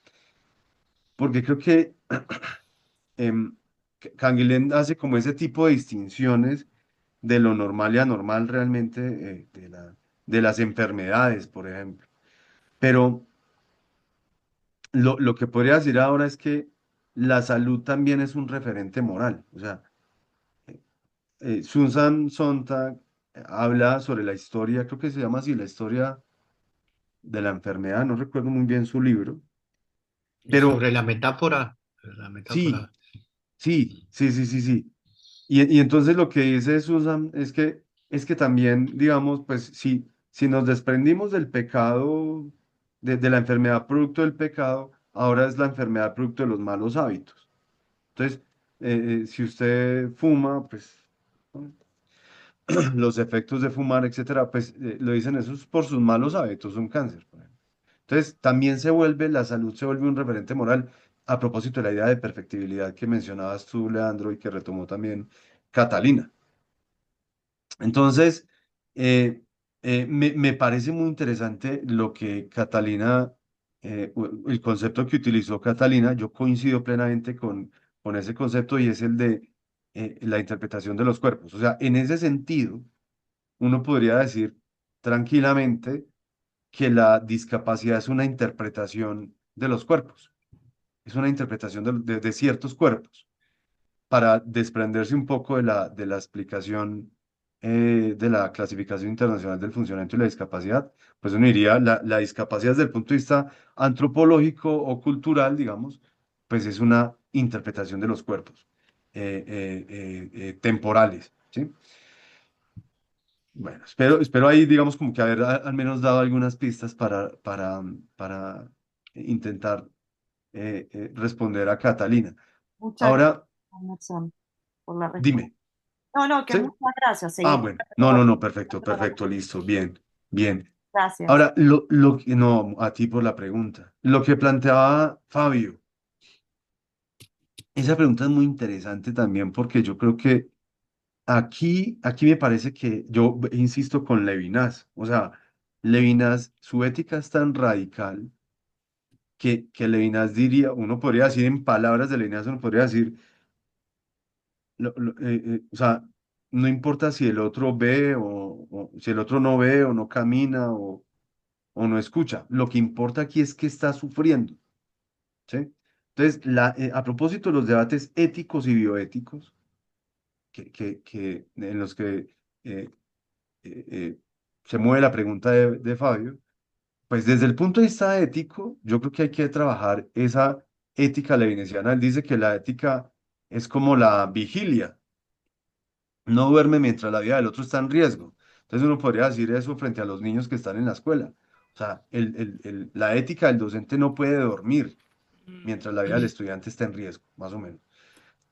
B: creo que Canguilhem hace como ese tipo de distinciones de lo normal y anormal realmente, de las enfermedades, por ejemplo. Pero lo que podría decir ahora es que la salud también es un referente moral. O sea, Susan Sontag habla sobre la historia, creo que se llama así, la historia de la enfermedad, no recuerdo muy bien su libro,
A: Y
B: pero
A: sobre la
B: sí,
A: metáfora,
B: sí, sí, sí, sí, sí. Y entonces lo que dice Susan es que también, digamos, pues si nos desprendimos del pecado, de la enfermedad producto del pecado, ahora es la enfermedad producto de los malos hábitos. Entonces, si usted fuma, pues ¿no? Los efectos de fumar, etcétera, pues lo dicen eso es por sus malos hábitos, un cáncer, por ejemplo. Entonces, también la salud se vuelve un referente moral a propósito de la idea de perfectibilidad que mencionabas tú, Leandro, y que retomó también Catalina. Entonces, me parece muy interesante lo que Catalina, el concepto que utilizó Catalina. Yo coincido plenamente con ese concepto y es el de la interpretación de los cuerpos. O sea, en ese sentido, uno podría decir tranquilamente que la discapacidad es una interpretación de los cuerpos, es una interpretación de ciertos cuerpos para desprenderse un poco de la explicación de la clasificación internacional del funcionamiento y la discapacidad. Pues uno diría, la discapacidad desde el punto de vista antropológico o cultural, digamos, pues es una interpretación de los cuerpos temporales, ¿sí? Bueno, espero ahí, digamos, como que haber al menos dado algunas pistas para intentar responder a Catalina.
E: Muchas gracias,
B: Ahora,
E: Emerson, por la respuesta.
B: dime,
E: No, no, que
B: ¿sí?
E: muchas gracias.
B: Ah,
E: Seguiré
B: bueno, no, no, no, perfecto, perfecto, listo, bien, bien.
E: Gracias.
B: Ahora, no, a ti por la pregunta. Lo que planteaba Fabio, esa pregunta es muy interesante también porque yo creo que aquí me parece que yo insisto con Levinas, o sea, Levinas, su ética es tan radical que Levinas diría, uno podría decir en palabras de Levinas, uno podría decir, o sea, no importa si el otro ve o si el otro no ve o no camina o no escucha, lo que importa aquí es que está sufriendo, ¿sí? Entonces, a propósito de los debates éticos y bioéticos, en los que eh, eh, se mueve la pregunta de Fabio, pues desde el punto de vista ético, yo creo que hay que trabajar esa ética levinesiana. Él dice que la ética es como la vigilia, no duerme mientras la vida del otro está en riesgo. Entonces uno podría decir eso frente a los niños que están en la escuela. O sea, la ética del docente no puede dormir mientras la vida del estudiante está en riesgo, más o menos.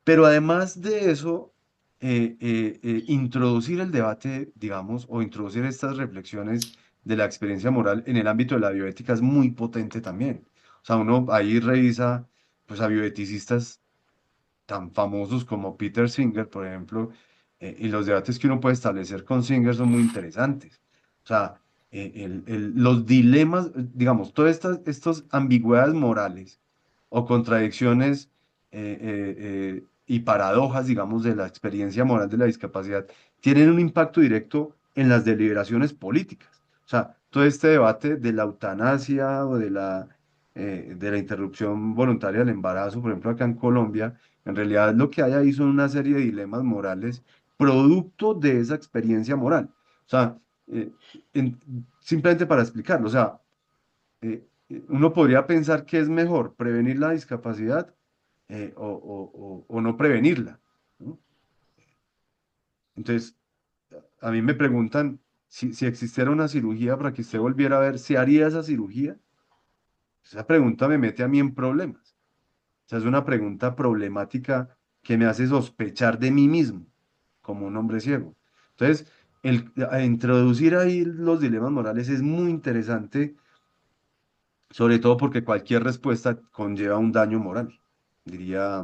B: Pero además de eso, introducir el debate, digamos, o introducir estas reflexiones de la experiencia moral en el ámbito de la bioética es muy potente también. O sea, uno ahí revisa, pues, a bioeticistas tan famosos como Peter Singer, por ejemplo, y los debates que uno puede establecer con Singer son muy interesantes. O sea, los dilemas, digamos, todas estas ambigüedades morales o contradicciones y paradojas, digamos, de la experiencia moral de la discapacidad, tienen un impacto directo en las deliberaciones políticas. O sea, todo este debate de la eutanasia o de la interrupción voluntaria del embarazo, por ejemplo, acá en Colombia, en realidad lo que hay ahí son una serie de dilemas morales producto de esa experiencia moral. O sea, eh, simplemente para explicarlo, o sea, uno podría pensar que es mejor prevenir la discapacidad o no prevenirla, ¿no? Entonces, a mí me preguntan si existiera una cirugía para que usted volviera a ver, ¿se haría esa cirugía? Esa pregunta me mete a mí en problemas. O sea, es una pregunta problemática que me hace sospechar de mí mismo como un hombre ciego. Entonces, a introducir ahí los dilemas morales es muy interesante, sobre todo porque cualquier respuesta conlleva un daño moral, diría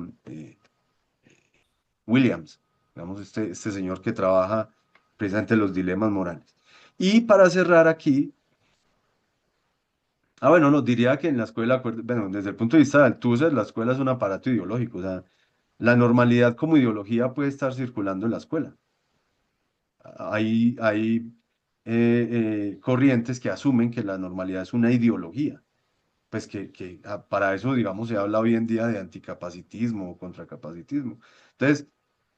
B: Williams, digamos, este señor que trabaja precisamente los dilemas morales. Y para cerrar aquí, bueno, no, diría que en la escuela, bueno, desde el punto de vista de Althusser, la escuela es un aparato ideológico, o sea, la normalidad como ideología puede estar circulando en la escuela. Hay corrientes que asumen que la normalidad es una ideología, pues para eso, digamos, se habla hoy en día de anticapacitismo o contracapacitismo. Entonces,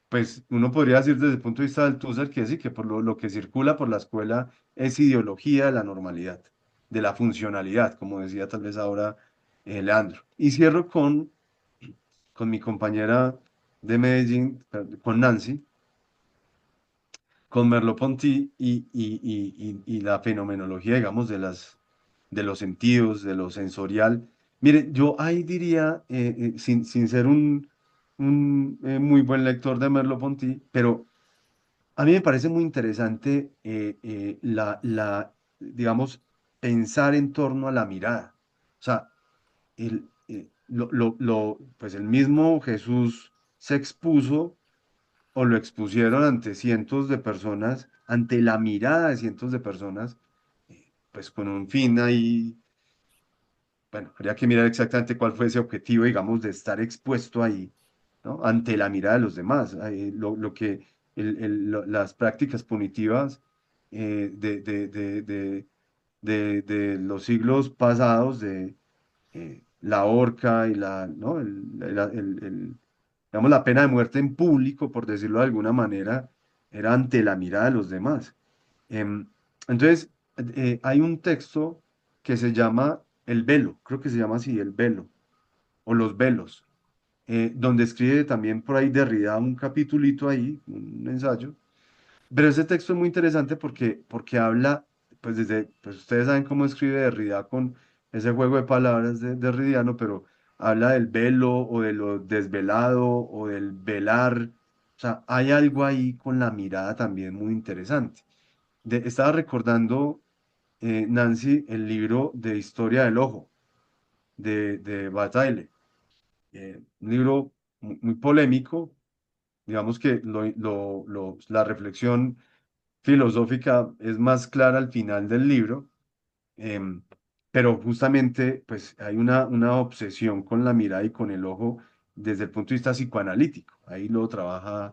B: pues uno podría decir desde el punto de vista del Tusser que sí, que por lo que circula por la escuela es ideología de la normalidad, de la funcionalidad, como decía tal vez ahora Leandro. Y cierro con mi compañera de Medellín, con Nancy, con Merleau-Ponty y la fenomenología, digamos, de los sentidos, de lo sensorial. Mire, yo ahí diría, sin ser un muy buen lector de Merleau-Ponty, pero a mí me parece muy interesante digamos, pensar en torno a la mirada. O sea, pues el mismo Jesús se expuso o lo expusieron ante cientos de personas, ante la mirada de cientos de personas, pues con un fin ahí, bueno, habría que mirar exactamente cuál fue ese objetivo, digamos, de estar expuesto ahí, ¿no? Ante la mirada de los demás. Lo que las prácticas punitivas de los siglos pasados, de la horca y ¿no? digamos, la pena de muerte en público, por decirlo de alguna manera, era ante la mirada de los demás. Em, entonces, hay un texto que se llama El Velo, creo que se llama así, El Velo, o Los Velos, donde escribe también por ahí Derrida un capitulito ahí, un ensayo, pero ese texto es muy interesante porque habla, pues pues ustedes saben cómo escribe Derrida con ese juego de palabras de derridiano, pero habla del velo o de lo desvelado o del velar. O sea, hay algo ahí con la mirada también muy interesante. Estaba recordando, Nancy, el libro de Historia del Ojo de Bataille, un libro muy polémico, digamos que la reflexión filosófica es más clara al final del libro, em, pero justamente pues hay una obsesión con la mirada y con el ojo desde el punto de vista psicoanalítico. Ahí lo trabaja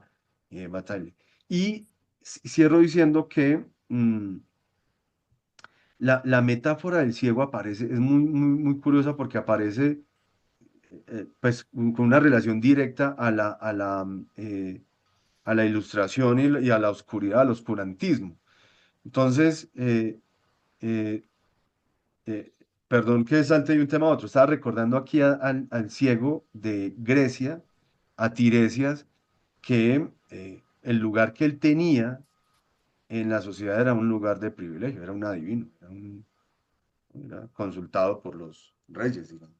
B: Bataille. Y cierro diciendo que la metáfora del ciego aparece, es muy curiosa porque aparece pues con una relación directa a la ilustración y a la oscuridad, al oscurantismo. Entonces, eh, eh, perdón que salte de un tema a otro, estaba recordando aquí al ciego de Grecia, a Tiresias, que el lugar que él tenía en la sociedad era un lugar de privilegio, era un adivino, era consultado por los reyes, digamos.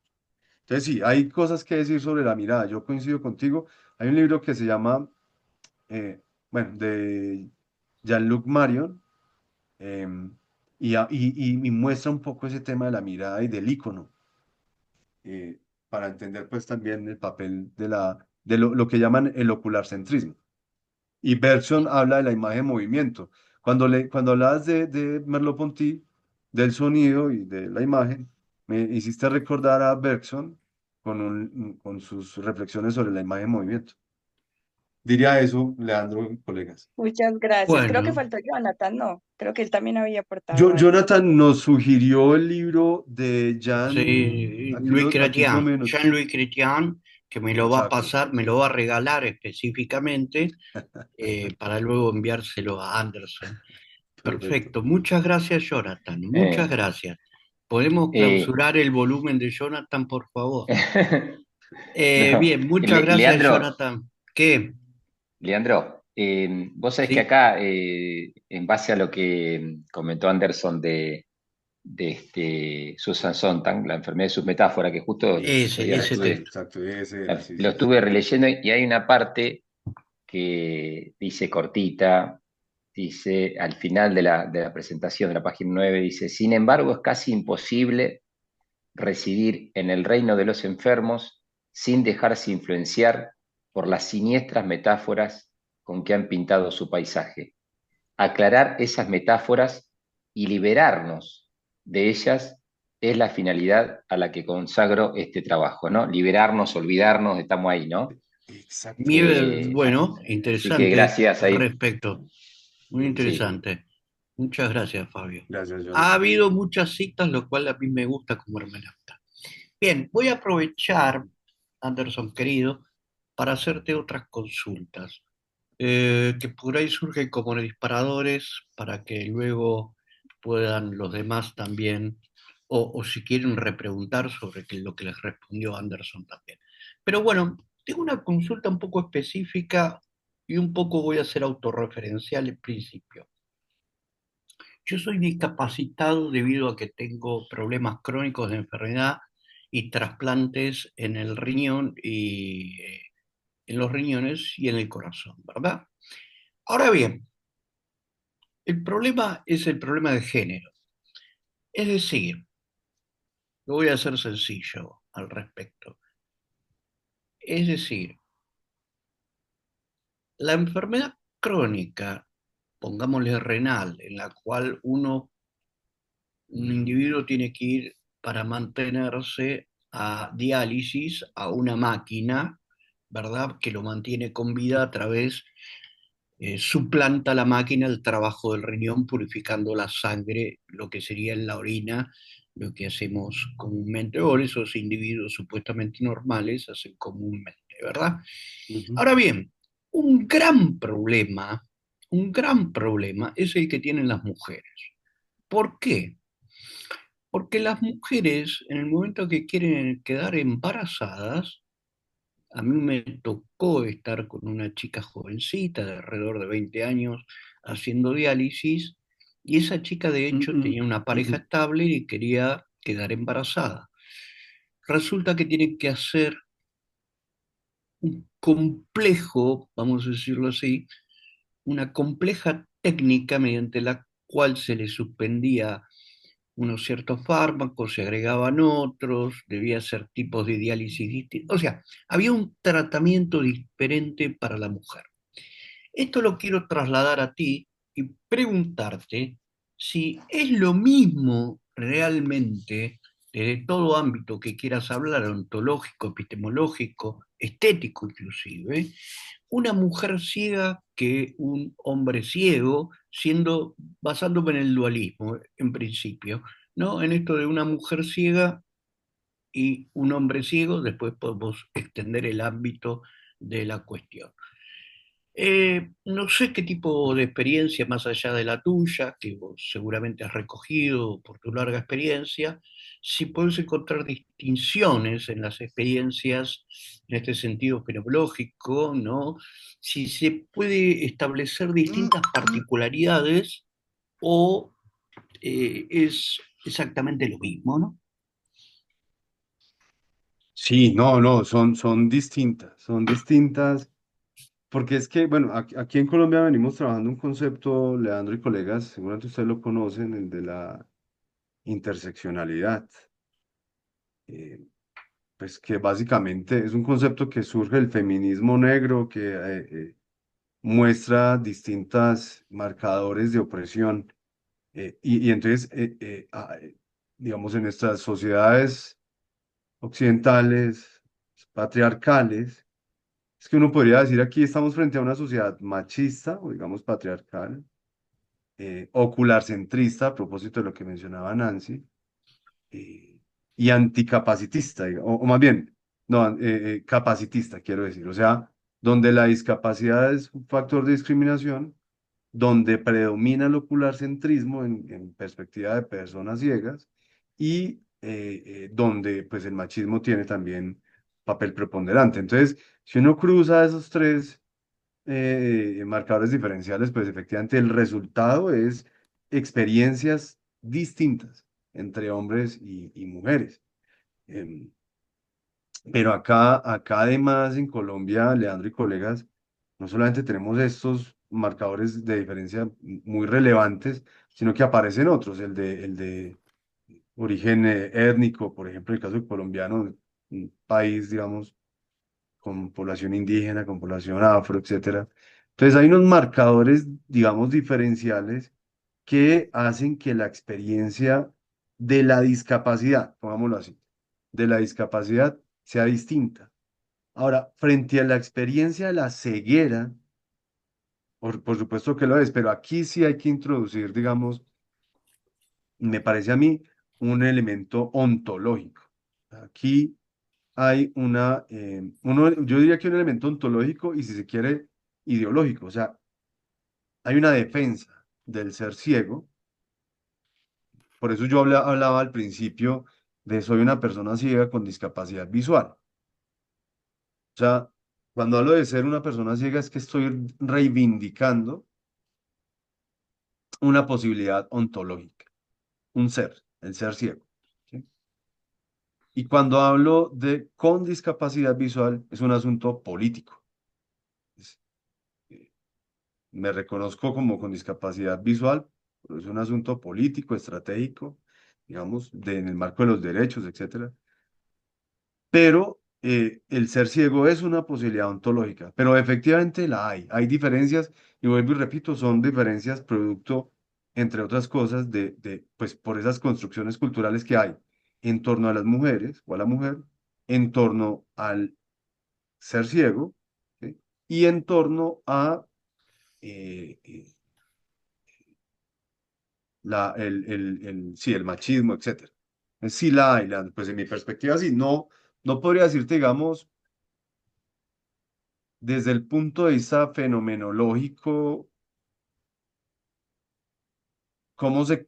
B: Entonces sí, hay cosas que decir sobre la mirada, yo coincido contigo. Hay un libro que se llama, bueno, de Jean-Luc Marion, em, y muestra un poco ese tema de la mirada y del icono, para entender pues también el papel de lo que llaman el ocularcentrismo. Y Bergson habla de la imagen en movimiento. Cuando hablabas de Merleau-Ponty, del sonido y de la imagen, me hiciste recordar a Bergson con sus reflexiones sobre la imagen en movimiento. Diría eso, Leandro y colegas.
G: Muchas gracias. Creo que
A: Bueno,
G: faltó Jonathan, no, creo que él también había aportado algo.
B: Jonathan nos sugirió el libro de
A: sí,
B: aquí lo menos.
A: Jean-Louis Chrétien, que me lo va a
B: Exacto,
A: pasar, me lo va a regalar específicamente para luego enviárselo a Anderson.
B: perfecto.
A: Perfecto, muchas gracias, Jonathan, muchas
D: Eh,
A: gracias. ¿Podemos
D: eh,
A: clausurar el volumen de Jonathan, por favor?
D: no,
A: Bien, muchas gracias,
D: Leandro,
A: Jonathan. ¿Qué?
D: Leandro, vos sabés que
A: Sí,
D: acá, en base a lo que comentó Anderson de Susan Sontag, la enfermedad de sus metáforas, que justo el otro día
A: ese texto.
B: Exacto, ese era, sí,
D: lo
B: sí, sí.
D: estuve releyendo y hay una parte que dice cortita, dice al final de la presentación de la página 9 dice, sin embargo, es casi imposible residir en el reino de los enfermos sin dejarse influenciar por las siniestras metáforas con que han pintado su paisaje. Aclarar esas metáforas y liberarnos de ellas es la finalidad a la que consagro este trabajo, ¿no? Liberarnos, olvidarnos, estamos ahí, ¿no?
B: Exacto.
A: Bueno,
D: Así que
A: interesante
D: gracias
A: al
D: ahí.
A: respecto. Muy
D: Sí.
A: interesante. Muchas gracias, Fabio.
B: Gracias,
A: Ha
B: Jonathan.
A: habido muchas citas, lo cual a mí me gusta como hermeneuta. Bien, voy a aprovechar, Anderson querido, para hacerte otras consultas, que por ahí surgen como disparadores para que luego puedan los demás también, o si quieren repreguntar sobre lo que les respondió Anderson también. Pero bueno, tengo una consulta un poco específica y un poco voy a ser autorreferencial en principio. Yo soy discapacitado debido a que tengo problemas crónicos de enfermedad y trasplantes en el riñón y en los riñones y en el corazón, ¿verdad? Ahora bien, el problema es el problema de género. Es decir, lo voy a hacer sencillo al respecto. Es decir, la enfermedad crónica, pongámosle renal, en la cual un individuo tiene que ir para mantenerse a diálisis a una máquina, ¿verdad? Que lo mantiene con vida a través, suplanta la máquina el trabajo del riñón purificando la sangre, lo que sería en la orina, lo que hacemos comúnmente, o esos individuos supuestamente normales hacen comúnmente, ¿verdad?
B: Ujú.
A: Ahora bien, un gran problema es el que tienen las mujeres. ¿Por qué? Porque las mujeres, en el momento que quieren quedar embarazadas, a mí me tocó estar con una chica jovencita de alrededor de 20 años haciendo diálisis, y esa chica de hecho tenía una pareja
B: Ujú.
A: estable y quería quedar embarazada. Resulta que tiene que hacer un complejo, vamos a decirlo así, una compleja técnica mediante la cual se le suspendía unos ciertos fármacos, se agregaban otros, debía ser tipos de diálisis distintos. O sea, había un tratamiento diferente para la mujer. Esto lo quiero trasladar a ti y preguntarte si es lo mismo realmente, desde todo ámbito que quieras hablar, ontológico, epistemológico, estético inclusive, una mujer ciega que un hombre ciego, siendo, basándome en el dualismo, en principio, ¿no? En esto de una mujer ciega y un hombre ciego, después podemos extender el ámbito de la cuestión. No sé qué tipo de experiencia más allá de la tuya, que vos seguramente has recogido por tu larga experiencia, si puedes encontrar distinciones en las experiencias en este sentido fenomenológico, ¿no? Si se puede establecer distintas particularidades o es exactamente lo mismo, ¿no?
B: Sí, no, no, son distintas, porque es que, bueno, aquí en Colombia venimos trabajando un concepto, Leandro y colegas, seguramente ustedes lo conocen, el de la interseccionalidad, eh, pues que básicamente es un concepto que surge del feminismo negro, que muestra distintos marcadores de opresión, y entonces, digamos, en nuestras sociedades occidentales, patriarcales, es que uno podría decir aquí estamos frente a una sociedad machista o digamos patriarcal, ocularcentrista, a propósito de lo que mencionaba Nancy, eh, y anticapacitista, o más bien, no, capacitista, quiero decir, o sea, donde la discapacidad es un factor de discriminación, donde predomina el ocularcentrismo en perspectiva de personas ciegas y donde pues el machismo tiene también papel preponderante. Entonces, si uno cruza esos tres marcadores diferenciales, pues efectivamente el resultado es experiencias distintas entre hombres y mujeres. Em, pero acá además en Colombia, Leandro y colegas, no solamente tenemos estos marcadores de diferencia muy relevantes, sino que aparecen otros, el de origen étnico, por ejemplo, en el caso colombiano, un país, digamos, con población indígena, con población afro, etcétera. Entonces hay unos marcadores, digamos, diferenciales que hacen que la experiencia de la discapacidad, pongámoslo así, de la discapacidad sea distinta. Ahora, frente a la experiencia de la ceguera, por supuesto que lo es, pero aquí sí hay que introducir, digamos, me parece a mí, un elemento ontológico. Aquí hay yo diría que un elemento ontológico y si se quiere, ideológico. O sea, hay una defensa del ser ciego. Por eso yo hablaba al principio de soy una persona ciega con discapacidad visual. O sea, cuando hablo de ser una persona ciega es que estoy reivindicando una posibilidad ontológica, un ser, el ser ciego. ¿Sí? Y cuando hablo de con discapacidad visual es un asunto político. Es- eh, Me reconozco como con discapacidad visual, pero es un asunto político, estratégico, digamos, en el marco de los derechos, etcétera. Pero el ser ciego es una posibilidad ontológica, pero efectivamente la hay. Hay diferencias, y vuelvo y repito, son diferencias producto, entre otras cosas, pues, por esas construcciones culturales que hay en torno a las mujeres o a la mujer, en torno al ser ciego, ¿sí? Y en torno a eh, eh, sí, el machismo, etcétera. Sí la hay, pues en mi perspectiva sí, no podría decirte, digamos, desde el punto de vista fenomenológico, cómo se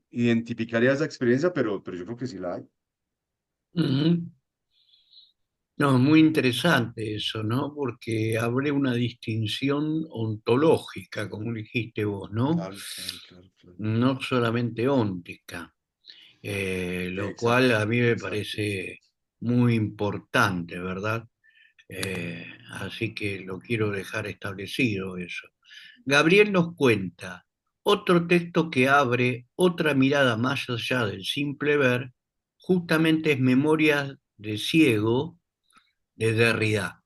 B: identificaría esa experiencia, pero yo creo que sí la hay.
A: Ujú. No, muy interesante eso, ¿no? Porque abre una distinción ontológica, como dijiste vos, ¿no?
B: Claro, claro, claro, claro.
A: No solamente óntica, lo cual
B: Exacto,
A: a mí me
B: exacto,
A: parece muy importante, ¿verdad? Así que lo quiero dejar establecido eso. Gabriel nos cuenta otro texto que abre otra mirada más allá del simple ver, justamente es Memorias de Ciego de Derrida.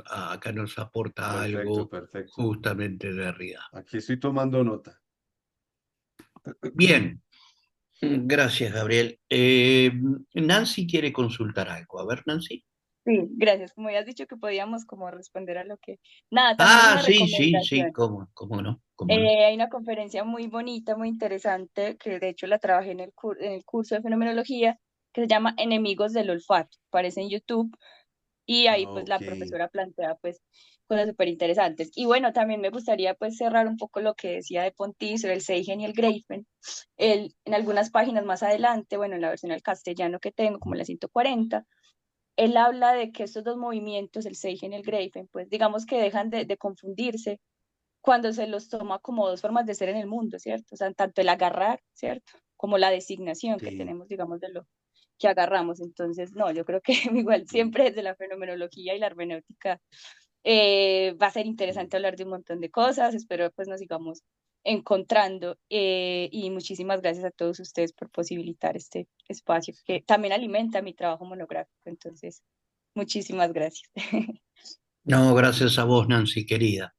A: Acá nos aporta
B: perfecto,
A: algo
B: perfecto.
A: justamente Derrida.
B: Aquí estoy tomando nota.
A: Bien, gracias Gabriel. Nancy quiere consultar algo. A ver, Nancy.
G: Sí, gracias. Como habías dicho que podíamos como responder a lo que... Nada, también
A: Ah,
G: una
A: sí, sí, sí,
G: recomendación.
A: cómo no, cómo no.
G: Hay una conferencia muy bonita, muy interesante, que de hecho la trabajé en el curso de fenomenología, que se llama Enemigos del Olfato. Aparece en YouTube y ahí pues
B: Ok.
G: la profesora plantea pues cosas súper interesantes. Y bueno, también me gustaría pues cerrar un poco lo que decía de Ponti sobre el Seigen y el Greifen. En algunas páginas más adelante, bueno, en la versión al castellano que tengo, como la 140, él habla de que estos dos movimientos, el Seigen y el Greifen, pues digamos que dejan de confundirse cuando se los toma como dos formas de ser en el mundo, ¿cierto? O sea, tanto el agarrar, ¿cierto? Como la designación que
B: Sí.
G: tenemos, digamos, de lo que agarramos. Entonces, no, yo creo que igual
B: Sí,
G: siempre desde la fenomenología y la hermenéutica va a ser
B: sí.
G: interesante hablar de un montón de cosas. Espero pues nos sigamos encontrando y muchísimas gracias a todos ustedes por posibilitar este espacio que también alimenta mi trabajo monográfico. Entonces, muchísimas gracias.
A: No, gracias a vos, Nancy, querida.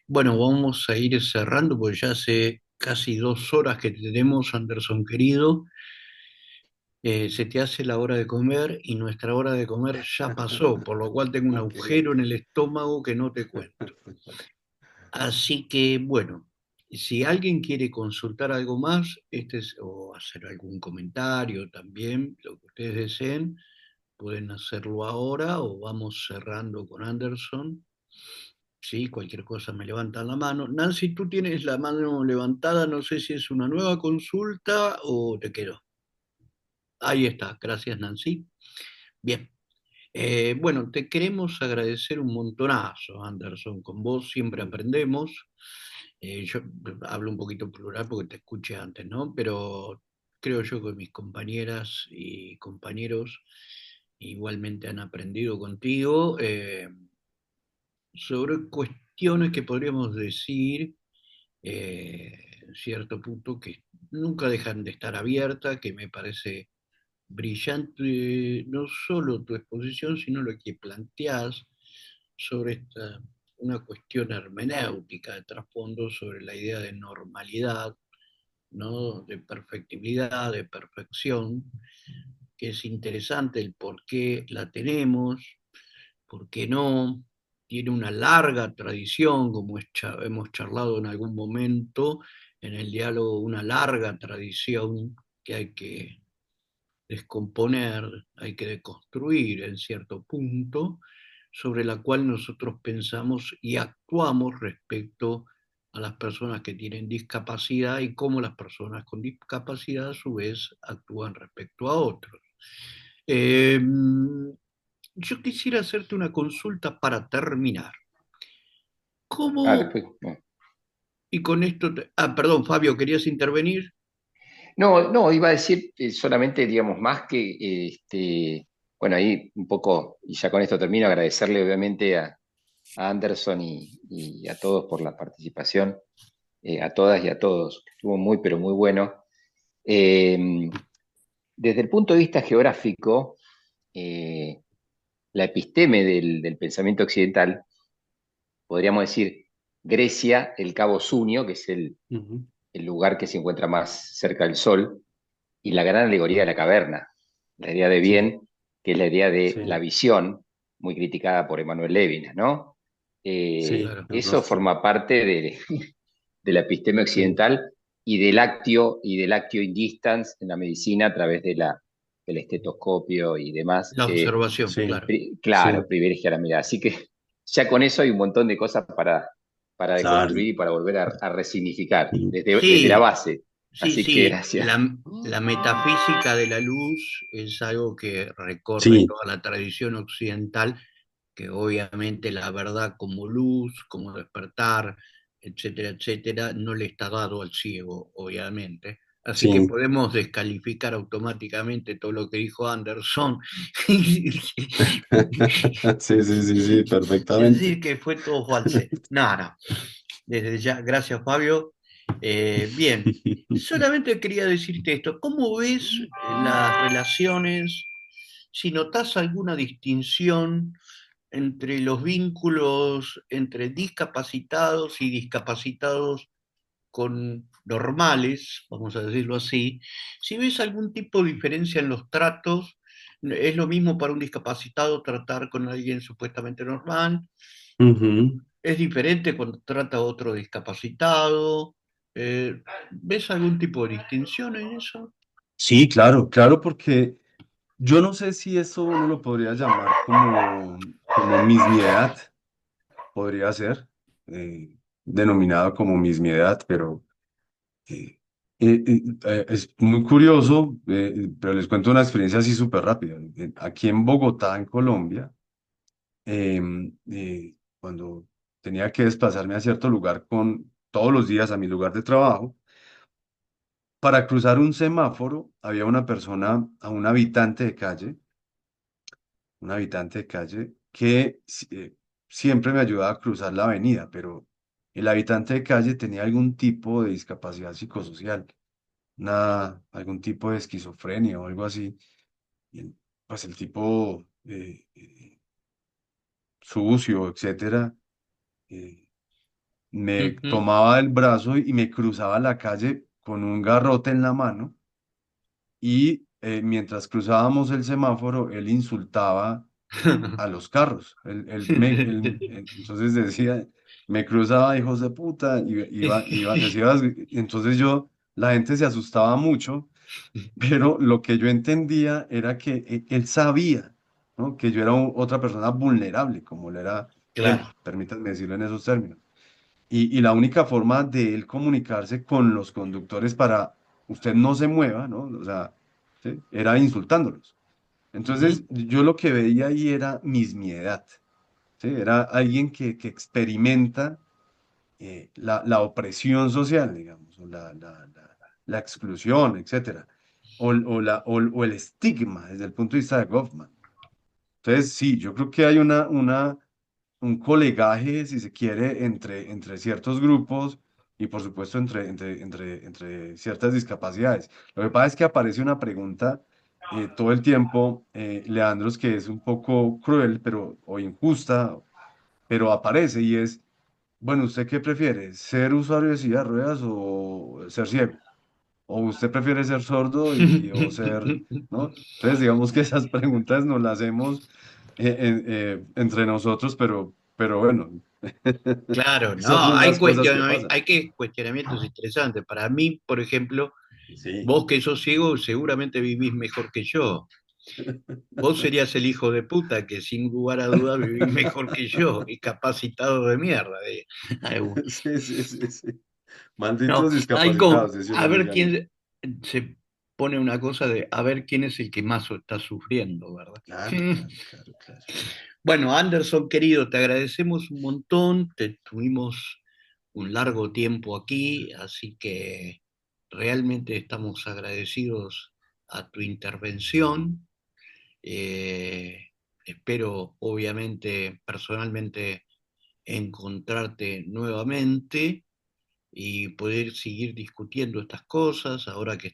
A: Bueno, vamos a ir cerrando porque ya hace casi 2 horas que te tenemos, Anderson querido. Se te hace la hora de comer y nuestra hora de comer ya pasó, por lo cual tengo un
B: Ok.
A: agujero en el estómago que no te cuento. Así que, bueno, si alguien quiere consultar algo más, o hacer algún comentario también, lo que ustedes deseen, pueden hacerlo ahora o vamos cerrando con Anderson. Sí, cualquier cosa me levantan la mano. Nancy, tú tienes la mano levantada, no sé si es una nueva consulta o te quedó. Ahí está, gracias Nancy. Bien, bueno, te queremos agradecer un montonazo, Anderson. Con vos siempre aprendemos. Yo hablo un poquito en plural porque te escuché antes, ¿no? Pero creo yo que mis compañeras y compañeros igualmente han aprendido contigo sobre cuestiones que podríamos decir en cierto punto que nunca dejan de estar abiertas, que me parece brillante no solo tu exposición, sino lo que planteás sobre una cuestión hermenéutica de trasfondo sobre la idea de normalidad, ¿no? De perfectibilidad, de perfección, que es interesante el por qué la tenemos, por qué no, tiene una larga tradición, como hemos charlado en algún momento en el diálogo, una larga tradición que hay que descomponer, hay que deconstruir en cierto punto, sobre la cual nosotros pensamos y actuamos respecto a las personas que tienen discapacidad y cómo las personas con discapacidad a su vez actúan respecto a otros. Eh, yo quisiera hacerte una consulta para terminar.
D: Ah,
A: ¿Cómo,
D: después. No,
A: y con esto, perdón, Fabio, ¿querías intervenir?
D: no, iba a decir solamente, digamos, más que, bueno, ahí un poco, y ya con esto termino, agradecerle obviamente a Anderson y a todos por la participación, a todas y a todos. Estuvo muy, pero muy bueno. Eh, Desde el punto de vista geográfico, eh, la episteme del pensamiento occidental, podríamos decir Grecia, el Cabo Sunio, que es
B: Ujú.
D: el lugar que se encuentra más cerca del Sol, y la gran alegoría de la caverna, la idea de
B: Sí,
D: bien, que es la idea de la
B: sí,
D: visión, muy criticada por Emmanuel Levinas, ¿no?
B: sí,
A: Claro.
B: el
D: Eso
B: rostro.
D: forma parte de la episteme
B: Sí,
D: occidental y del actio in distance en la medicina a través del estetoscopio y demás,
A: La
D: que
A: observación,
B: sí,
A: claro.
D: claro,
B: sí,
D: privilegia la mirada. Así que ya con eso hay un montón de cosas para
B: claro.
D: deconstruir y para volver a resignificar
B: Sí,
D: desde la
A: Sí,
D: base.
A: sí,
D: Así que
A: sí.
D: gracias.
A: La metafísica de la luz es algo que recorre
B: sí,
A: toda la tradición occidental, que obviamente la verdad como luz, como despertar, etcétera, etcétera, no le está dado al ciego, obviamente. Así que
B: sí,
A: podemos descalificar automáticamente todo lo que dijo Anderson.
B: sí, sí, sí, sí,
A: Es
B: perfectamente.
A: decir, que fue todo falso. Nada, desde ya, gracias Fabio. Bien, solamente quería decirte esto, ¿cómo ves las relaciones, si notas alguna distinción entre los vínculos entre discapacitados y discapacitados con normales, vamos a decirlo así, si ves algún tipo de diferencia en los tratos, es lo mismo para un discapacitado tratar con alguien supuestamente normal,
B: Ujú.
A: es diferente cuando trata a otro discapacitado. ¿Ves algún tipo de distinción en eso?
B: Sí, claro, claro, porque yo no sé si eso uno lo podría llamar como mismiedad, podría ser, denominado como mismiedad, pero eh, es muy curioso, pero les cuento una experiencia así súper rápida. Aquí en Bogotá, en Colombia, cuando tenía que desplazarme a cierto lugar con todos los días a mi lugar de trabajo, para cruzar un semáforo había una persona, a un habitante de calle que siempre me ayudaba a cruzar la avenida, pero el habitante de calle tenía algún tipo de discapacidad psicosocial, algún tipo de esquizofrenia o algo así. Y pues el tipo sucio, etcétera, eh, me
A: Ujú.
B: tomaba el brazo y me cruzaba la calle con un garrote en la mano y mientras cruzábamos el semáforo, él insultaba a los carros. Entonces decía, me cruzaba hijos de puta, decía, entonces la gente se asustaba mucho, pero lo que yo entendía era que él sabía, ¿no? Que yo era otra persona vulnerable, como lo era él,
A: Claro.
B: permítanme decirlo en esos términos. Y la única forma de él comunicarse con los conductores para usted no se mueva, ¿no? O sea, ¿sí? Era insultándolos. Entonces,
A: Ujú,
B: yo lo que veía ahí era mismiedad, ¿sí? Era alguien que experimenta la opresión social, digamos, o la exclusión, etcétera, o el estigma desde el punto de vista de Goffman. Entonces, sí, yo creo que hay un colegaje, si se quiere, entre ciertos grupos y, por supuesto, entre ciertas discapacidades. Lo que pasa es que aparece una pregunta todo el tiempo, Leandros, que es un poco cruel o injusta, pero aparece y es, bueno, ¿usted qué prefiere? ¿Ser usuario de silla de ruedas o ser ciego? ¿O usted prefiere ser sordo o ser, ¿no? Entonces, digamos que esas preguntas nos las hacemos entre nosotros, pero bueno,
A: claro, no,
B: son las cosas que pasan.
A: hay que cuestionamientos interesantes. Para mí, por ejemplo,
B: Sí.
A: vos que sos ciego seguramente vivís mejor que yo. Vos serías el hijo de puta que sin lugar a dudas vivís mejor que yo, y capacitado de mierda.
B: Sí, sí, sí, sí.
A: No,
B: Malditos
A: hay como,
B: discapacitados, decía un
A: a ver
B: amigo.
A: quién se pone una cosa de, a ver quién es el que más está sufriendo, ¿verdad?
B: Claro, claro, claro, claro.
A: Bueno, Anderson, querido, te agradecemos un montón, te tuvimos un largo tiempo aquí, así que realmente estamos agradecidos a tu intervención. Espero, obviamente, personalmente, encontrarte nuevamente. y poder seguir discutiendo estas cosas, ahora que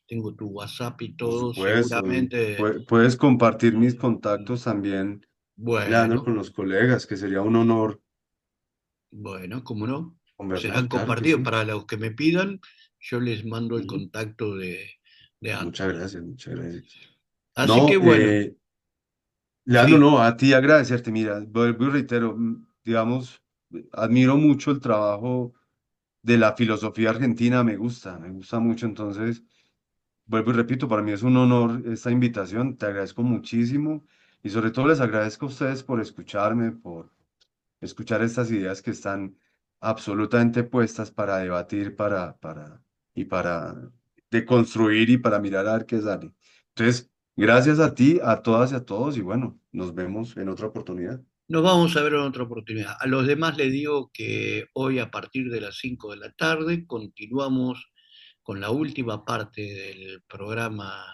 A: tengo tu WhatsApp y
B: Por
A: todo,
B: supuesto.
A: seguramente,
B: Puedes compartir mis contactos también, Leandro,
A: bueno,
B: con los colegas, que sería un honor
A: bueno, cómo no,
B: conversar,
A: serán
B: claro que
A: compartidos
B: sí.
A: para los que me pidan, yo les mando el
B: Ujú.
A: contacto de
B: Muchas
A: Anderson.
B: gracias, muchas gracias.
A: Así que
B: No,
A: bueno,
B: Leandro,
A: sí,
B: no, a ti agradecerte. Mira, vuelvo y reitero, digamos, admiro mucho el trabajo de la filosofía argentina, me gusta mucho. Entonces, vuelvo y repito, para mí es un honor esta invitación, te agradezco muchísimo y sobre todo les agradezco a ustedes por escucharme, por escuchar estas ideas que están absolutamente puestas para debatir, y para deconstruir y para mirar a ver qué sale. Entonces, gracias a ti, a todas y a todos, y bueno, nos vemos en otra oportunidad.
A: nos vamos a ver en otra oportunidad. A los demás les digo que hoy a partir de las 5 de la tarde continuamos con la última parte del programa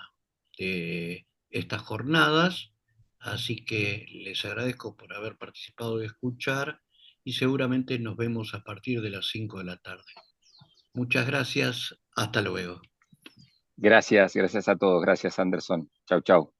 A: de estas jornadas, así que les agradezco por haber participado y escuchar y seguramente nos vemos a partir de las 5 de la tarde. Muchas gracias, hasta luego.
D: Gracias, gracias a todos. Gracias, Anderson. Chau, chau.